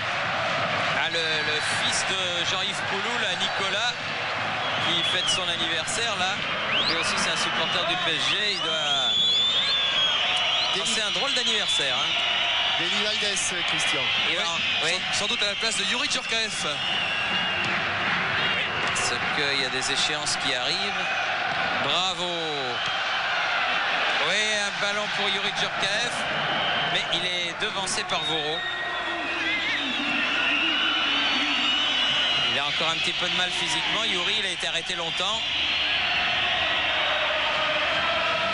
Ah, le fils de Jean-Yves Poulou, là, Nicolas, qui fête son anniversaire là. Lui aussi c'est un supporter du PSG, il doit... C'est un drôle d'anniversaire. Hein. Denis Valdez, Christian. Oui. Sans doute à la place de Youri Djorkaeff. Parce qu'il y a des échéances qui arrivent. Bravo. Oui, un ballon pour Youri Djorkaeff, mais il est devancé par Voro. Il a encore un petit peu de mal physiquement. Youri, il a été arrêté longtemps.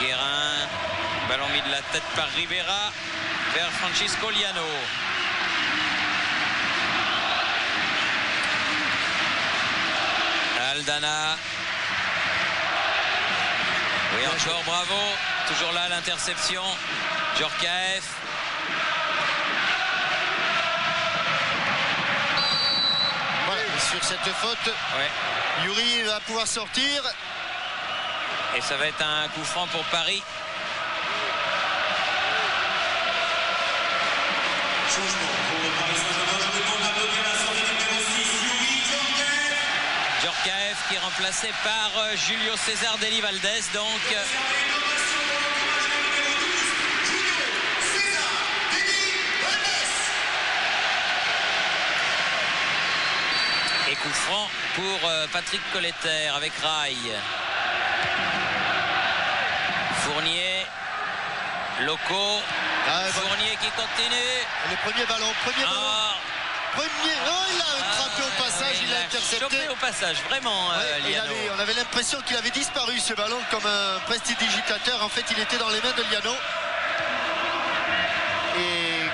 Guérin, ballon mis de la tête par Ribera vers Francisco Liano. Aldana. Oui, encore bravo. Toujours là l'interception. Djorkaeff. Voilà, sur cette faute, Ouais. Youri va pouvoir sortir. Et ça va être un coup franc pour Paris. Djorkaeff qui est remplacé par Julio César Deli Valdez. Donc et coup franc pour Patrick Colletter avec Rai. Fournier, Loco, Fournier qui continue. Le premier ballon, il a attrapé au passage, il a intercepté. Chopé au passage, vraiment. Liano. On avait l'impression qu'il avait disparu ce ballon comme un prestidigitateur. En fait, il était dans les mains de Liano. Et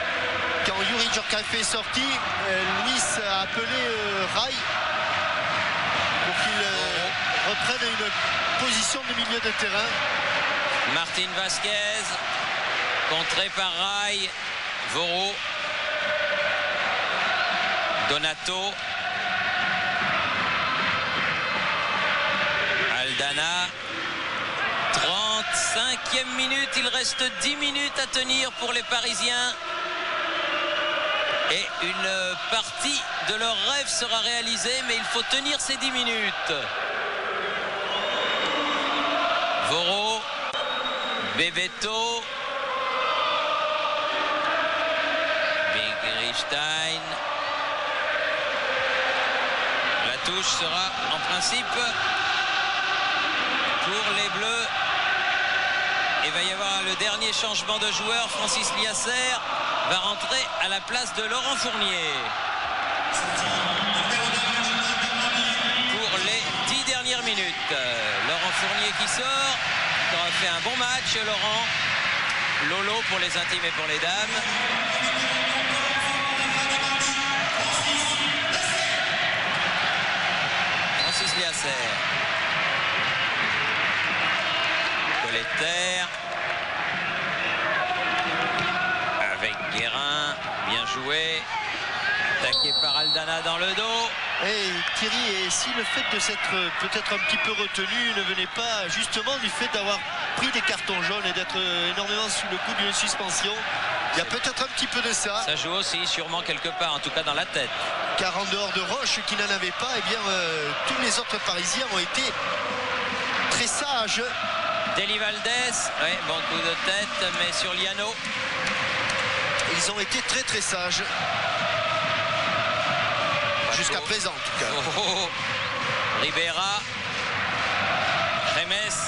quand Youri Djorkaeff est sorti, Luis a appelé Rai pour qu'il reprenne une position de milieu de terrain. Martin Vasquez, contré par Rai, Voro, Donato, Aldana. 35e minute, il reste 10 minutes à tenir pour les Parisiens. Et une partie de leur rêve sera réalisée, mais il faut tenir ces 10 minutes. Voro, Bebeto, Begiristain. La touche sera en principe pour les Bleus. Il va y avoir le dernier changement de joueur. Francis Liasser va rentrer à la place de Laurent Fournier. Pour les 10 dernières minutes. Laurent Fournier qui sort. Il aura fait un bon match, Laurent. Lolo pour les intimes et pour les dames. Francis Liasser. Colletter. Avec Guérin. Bien joué. Attaqué par Aldana dans le dos. Et Thierry, et si le fait de s'être peut-être un petit peu retenu ne venait pas justement du fait d'avoir pris des cartons jaunes et d'être énormément sous le coup d'une suspension, il y a peut-être un petit peu de ça. Ça joue aussi sûrement quelque part, en tout cas dans la tête. Car en dehors de Roche qui n'en avait pas, eh bien tous les autres Parisiens ont été très sages. Deli Valdez, oui, bon coup de tête, mais sur Liano. Ils ont été très très sages. Jusqu'à présent en tout cas. Oh. Ribera. Remes.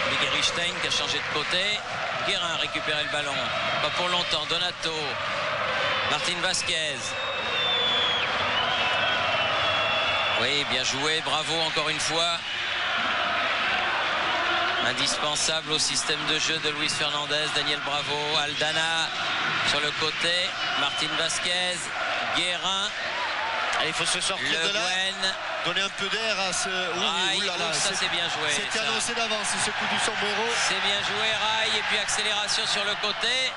Ligeristein qui a changé de côté. Guérin a récupéré le ballon. Pas pour longtemps. Donato. Martin Vasquez. Oui, bien joué. Bravo encore une fois. Indispensable au système de jeu de Luis Fernandez. Daniel Bravo. Aldana sur le côté. Martin Vasquez. Guérin. Allez, il faut se sortir Le de là. Guen. Donner un peu d'air à ce... Ça c'est bien joué. C'était ça. annoncé d'avance ce coup du sombrero. C'est bien joué, Rail. Et puis accélération sur le côté.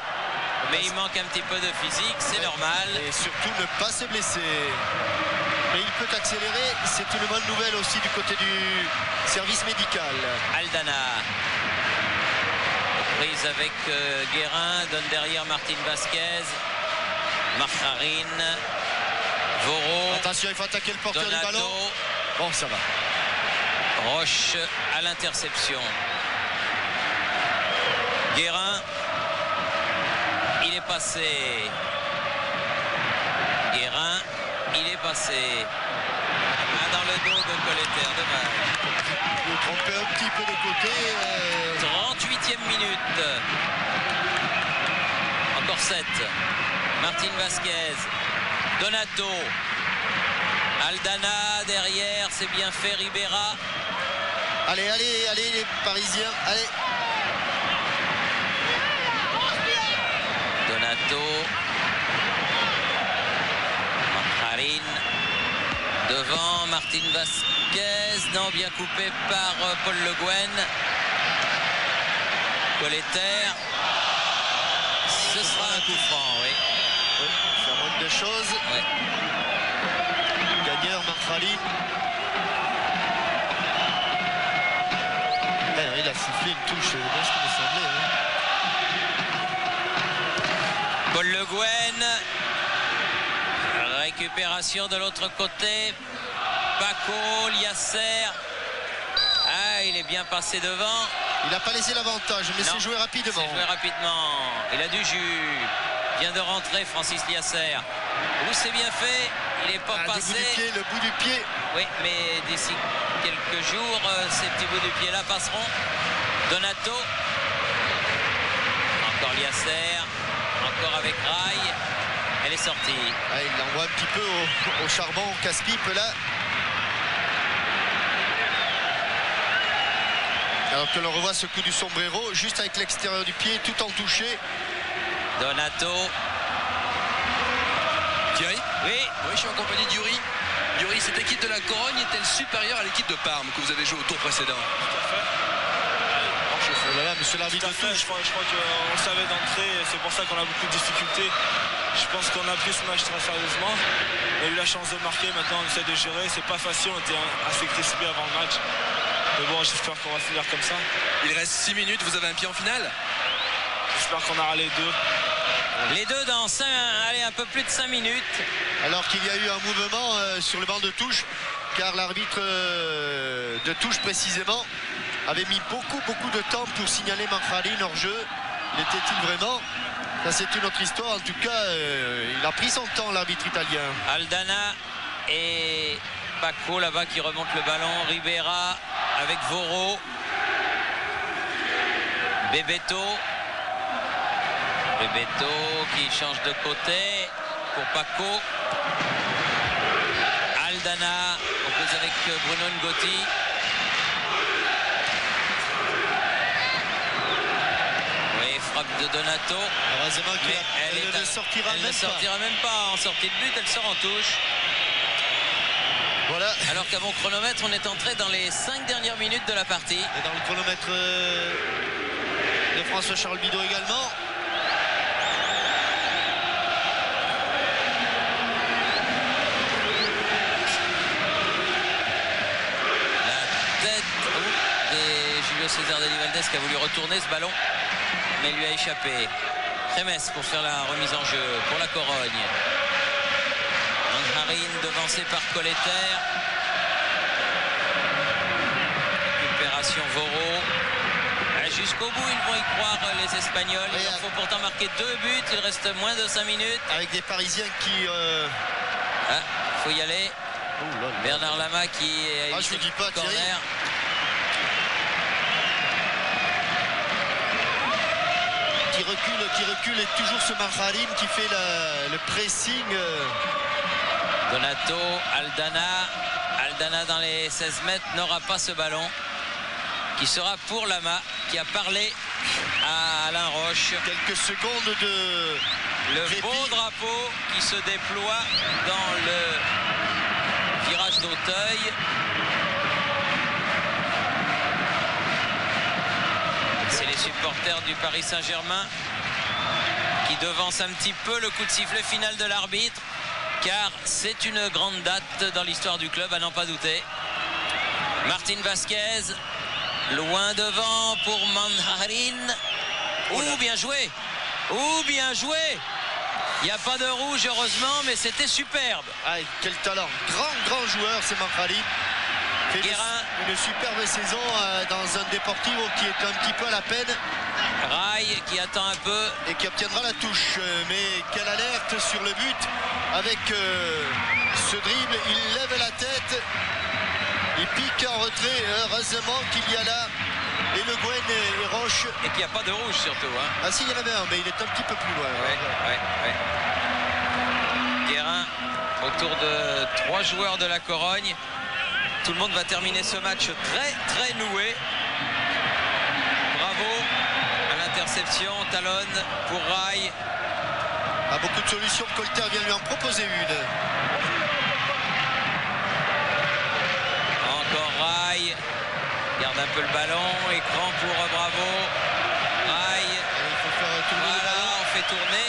Mais il manque un petit peu de physique, c'est normal. Et surtout ne pas se blesser. Mais il peut accélérer. C'est une bonne nouvelle aussi du côté du service médical. Aldana. Prise avec Guérin. Donne derrière Martin Vasquez. Marcharin. Voro. Attention, il faut attaquer le porteur Donato. du ballon. Bon, ça va. Roche à l'interception. Guérin. Il est passé. Guérin. Il est passé. Dans le dos de Colleter. Dommage. Il faut tromper un petit peu de côté. 38e minute. Encore 7. Martin Vasquez. Donato. Aldana derrière, c'est bien fait. Ribera. Allez, allez, allez les Parisiens. Allez. Donato. Marcharin. Devant Martin Vasquez. Non, bien coupé par Paul Le Guen. Colleter. Ce sera un coup franc, oui. Oui, ça manque de choses. Ouais. Gagneur, Marcharin. Il a sifflé une touche, bien ce qui me semblait. Paul Le Guen. Récupération de l'autre côté. Paco, Liasser. Ah, il est bien passé devant. Il n'a pas laissé l'avantage, mais c'est joué rapidement. C'est joué rapidement. Il a du jus. Vient de rentrer Francis Liasser. Où c'est bien fait. Il n'est pas passé. Le bout du pied. Oui, mais d'ici quelques jours, ces petits bouts du pied-là passeront. Donato. Encore Liasser. Encore avec Rail. Elle est sortie. Ah, il l'envoie un petit peu au charbon, au casse-pipe là. Alors que l'on revoit ce coup du sombrero, juste avec l'extérieur du pied, tout en touché. Donato. Thierry ? Oui. Oui, je suis en compagnie de Yuri. Yuri, cette équipe de la Corogne est-elle supérieure à l'équipe de Parme que vous avez joué au tour précédent? Oh là là, monsieur l'arbitre de touche. Je crois qu'on le savait d'entrée, c'est pour ça qu'on a beaucoup de difficultés. Je pense qu'on a pris ce match très sérieusement. On a eu la chance de marquer, maintenant on essaie de gérer. C'est pas facile, on était assez crispé avant le match. Mais bon, j'espère qu'on va finir comme ça. Il reste 6 minutes, vous avez un pied en finale? J'espère qu'on aura les deux. Les deux dans un peu plus de 5 minutes. Alors qu'il y a eu un mouvement sur le banc de touche, car l'arbitre de touche précisément avait mis beaucoup de temps pour signaler Marcharin hors jeu. L'était-il vraiment? Ça, c'est une autre histoire. En tout cas, il a pris son temps, l'arbitre italien. Aldana et Paco là-bas qui remonte le ballon. Ribera avec Voro. Bebeto. Bebeto qui change de côté pour Paco. Aldana en cause avec Bruno Ngotti. Oui, frappe de Donato. Heureusement qu'elle ne sortira même pas en sortie de but, elle sort en touche. Voilà. Alors qu'à mon chronomètre, on est entré dans les 5 dernières minutes de la partie. Et dans le chronomètre de François-Charles Bidot également. César Delivaldes qui a voulu retourner ce ballon, mais il lui a échappé. Kremes pour faire la remise en jeu pour la Corogne. Manharin devancé par Colleter. Récupération Voro. Jusqu'au bout, ils vont y croire, les Espagnols. Il leur faut pourtant marquer 2 buts. Il reste moins de 5 minutes. Avec des Parisiens qui... faut y aller. Bernard Lama qui a je vous dis pas, corner. Thierry. Qui recule et toujours ce Manharin qui fait le pressing. Donato, Aldana dans les 16 mètres n'aura pas ce ballon qui sera pour Lama qui a parlé à Alain Roche. Quelques secondes de le répit. beau drapeau qui se déploie dans le virage d'Auteuil. C'est les supporters du Paris Saint-Germain qui devancent un petit peu le coup de sifflet final de l'arbitre, car c'est une grande date dans l'histoire du club, à n'en pas douter. Martin Vasquez, loin devant pour Manharin. Bien joué. Bien joué. Il n'y a pas de rouge, heureusement, mais c'était superbe. Quel talent. Grand joueur, c'est Manharin. Une superbe saison dans un Deportivo qui est un petit peu à la peine. Rai qui attend un peu. Et qui obtiendra la touche. Mais quelle alerte sur le but. Avec ce dribble, il lève la tête. Il pique en retrait. Heureusement qu'il y a là et Le Guen et Roche. Et qu'il n'y a pas de rouge surtout. Ah si, il y en avait un, mais il est un petit peu plus loin. Guérin autour de 3 joueurs de la Corogne. Tout le monde va terminer ce match très noué. Bravo à l'interception, talonne pour Rai. Beaucoup de solutions, Colter vient lui en proposer une. Encore Rai, garde un peu le ballon, écran pour Bravo. Rai, il faut faire tourner le ballon. On fait tourner,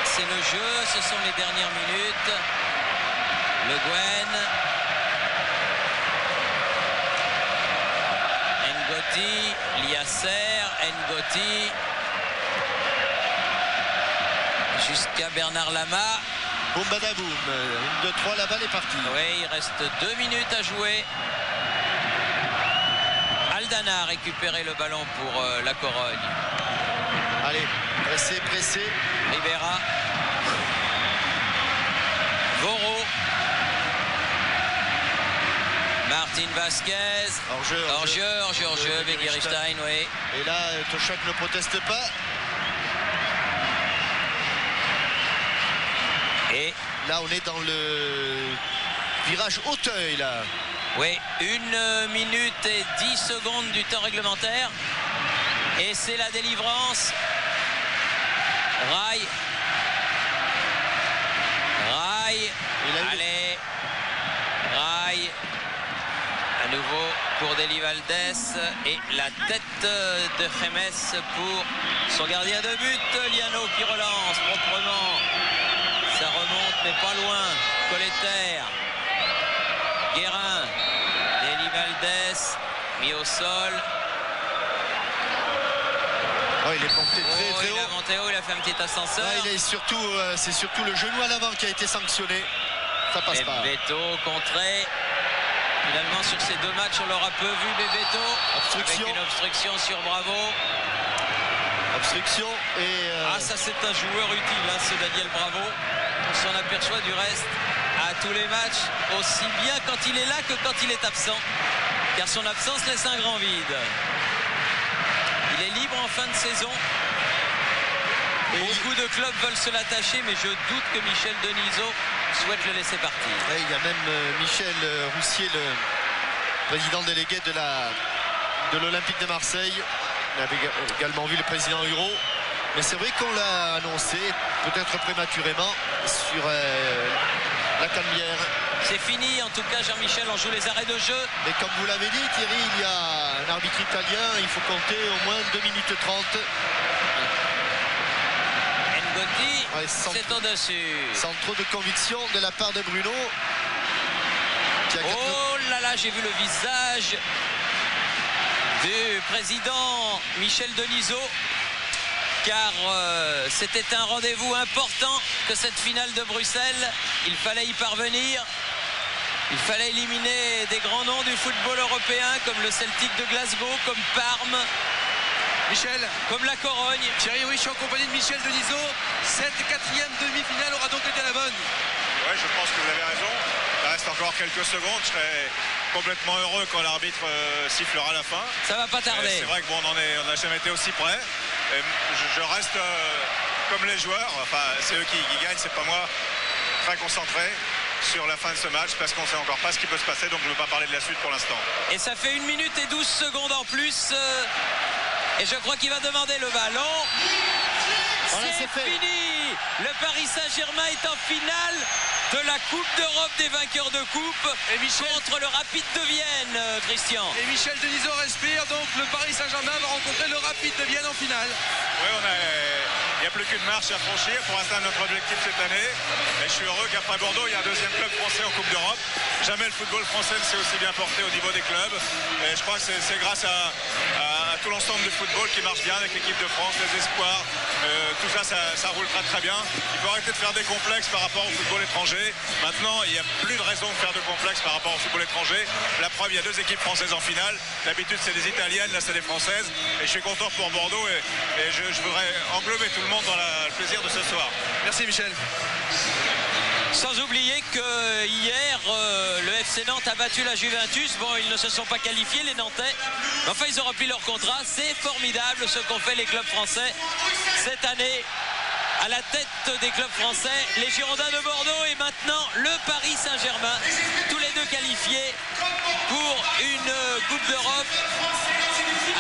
c'est le jeu, ce sont les dernières minutes. Le Guen. Ngoti, Liasser, Ngoti, jusqu'à Bernard Lama. Boum badaboum, 1, 2, 3, la balle est partie. Oui, il reste 2 minutes à jouer. Aldana a récupéré le ballon pour la Corogne. Allez, pressé. Ribera. Voro. Martin Vasquez. Hors-jeu, Begiristain, oui. Et là, Tochak ne proteste pas. Et là, on est dans le virage Auteuil, là. Oui, 1 minute et 10 secondes du temps réglementaire. Et c'est la délivrance. Rai. Allez. Rai. À nouveau pour Delivaldes. Et la tête de Kremes pour son gardien de but. Liano qui relance proprement. Ça remonte, mais pas loin. Colleter. Guérin. Delivaldes. Mis au sol. Il est monté très haut. Il a monté haut, il a fait un petit ascenseur. C'est surtout le genou à l'avant qui a été sanctionné. Ça passe pas. Bebeto contré. Finalement, sur ces 2 matchs, on l'aura peu vu, Bebeto. Obstruction. Avec une obstruction sur Bravo. Obstruction et... ça c'est un joueur utile, ce Daniel Bravo. On s'en aperçoit du reste à tous les matchs, aussi bien quand il est là que quand il est absent. Car son absence laisse un grand vide. Il est libre en fin de saison. Beaucoup de clubs veulent se l'attacher, mais je doute que Michel Denisot souhaite le laisser partir. Il y a même Michel Roussier, le président délégué de l'Olympique de Marseille. On avait également vu le président Huro. Mais c'est vrai qu'on l'a annoncé, peut-être prématurément, sur la Canebière. C'est fini, en tout cas, Jean-Michel, on joue les arrêts de jeu. Mais comme vous l'avez dit, Thierry, il y a un arbitre italien, il faut compter au moins 2 minutes 30. Ngoti, c'est au-dessus. Sans trop de conviction de la part de Bruno. Oh là là, j'ai vu le visage du président Michel Denisot, car c'était un rendez-vous important que cette finale de Bruxelles. Il fallait y parvenir. Il fallait éliminer des grands noms du football européen comme le Celtic de Glasgow, comme Parme, Michel, comme la Corogne. Thierry, oui, je suis en compagnie de Michel Denisot. Cette 4e demi-finale aura donc été la bonne. Oui, je pense que vous avez raison. Il reste encore quelques secondes. Je serai complètement heureux quand l'arbitre sifflera la fin. Ça va pas tarder. C'est vrai que bon, on n'a jamais été aussi près. Et je reste comme les joueurs. Enfin, c'est eux qui gagnent, c'est pas moi. Très concentré sur la fin de ce match parce qu'on ne sait encore pas ce qui peut se passer. Donc je ne veux pas parler de la suite pour l'instant. Et ça fait 1 minute et 12 secondes en plus. Et je crois qu'il va demander le ballon. Voilà, c'est fait. Fini. Le Paris Saint-Germain est en finale de la Coupe d'Europe des vainqueurs de coupe contre le Rapide de Vienne, Christian. Et Michel Denisot respire, donc le Paris Saint-Germain va rencontrer le Rapide de Vienne en finale. Oui, il n'y a plus qu'une marche à franchir pour atteindre notre objectif cette année. Et je suis heureux qu'après Bordeaux, il y a un 2e club français en Coupe d'Europe. Jamais le football français ne s'est aussi bien porté au niveau des clubs. Et je crois que c'est grâce à tout l'ensemble du football qui marche bien avec l'équipe de France, les espoirs. Tout ça, ça roule très bien. Il faut arrêter de faire des complexes par rapport au football étranger. Maintenant, il n'y a plus de raison de faire de complexes par rapport au football étranger. La preuve, il y a 2 équipes françaises en finale. D'habitude, c'est des Italiennes, là, c'est des Françaises. Et je suis content pour Bordeaux et je voudrais englober tout le monde dans le plaisir de ce soir. Merci Michel. Sans oublier que hier, le FC Nantes a battu la Juventus. Bon, ils ne se sont pas qualifiés, les Nantais. Mais enfin, ils ont rempli leur contrat. C'est formidable ce qu'ont fait les clubs français cette année. À la tête des clubs français, les Girondins de Bordeaux et maintenant le Paris Saint-Germain. Tous les deux qualifiés pour une Coupe d'Europe.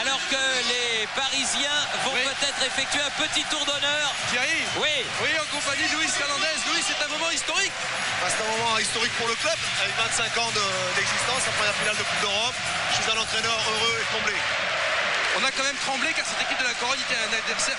Alors que les Parisiens vont peut-être effectuer un petit tour d'honneur. Thierry, oui, en compagnie de Luis Fernandez. Louis, c'est un moment historique. C'est un moment historique pour le club, avec 25 ans d'existence, la première finale de Coupe d'Europe. Je suis un entraîneur heureux et comblé. On a quand même tremblé car cette équipe de la Corogne était un adversaire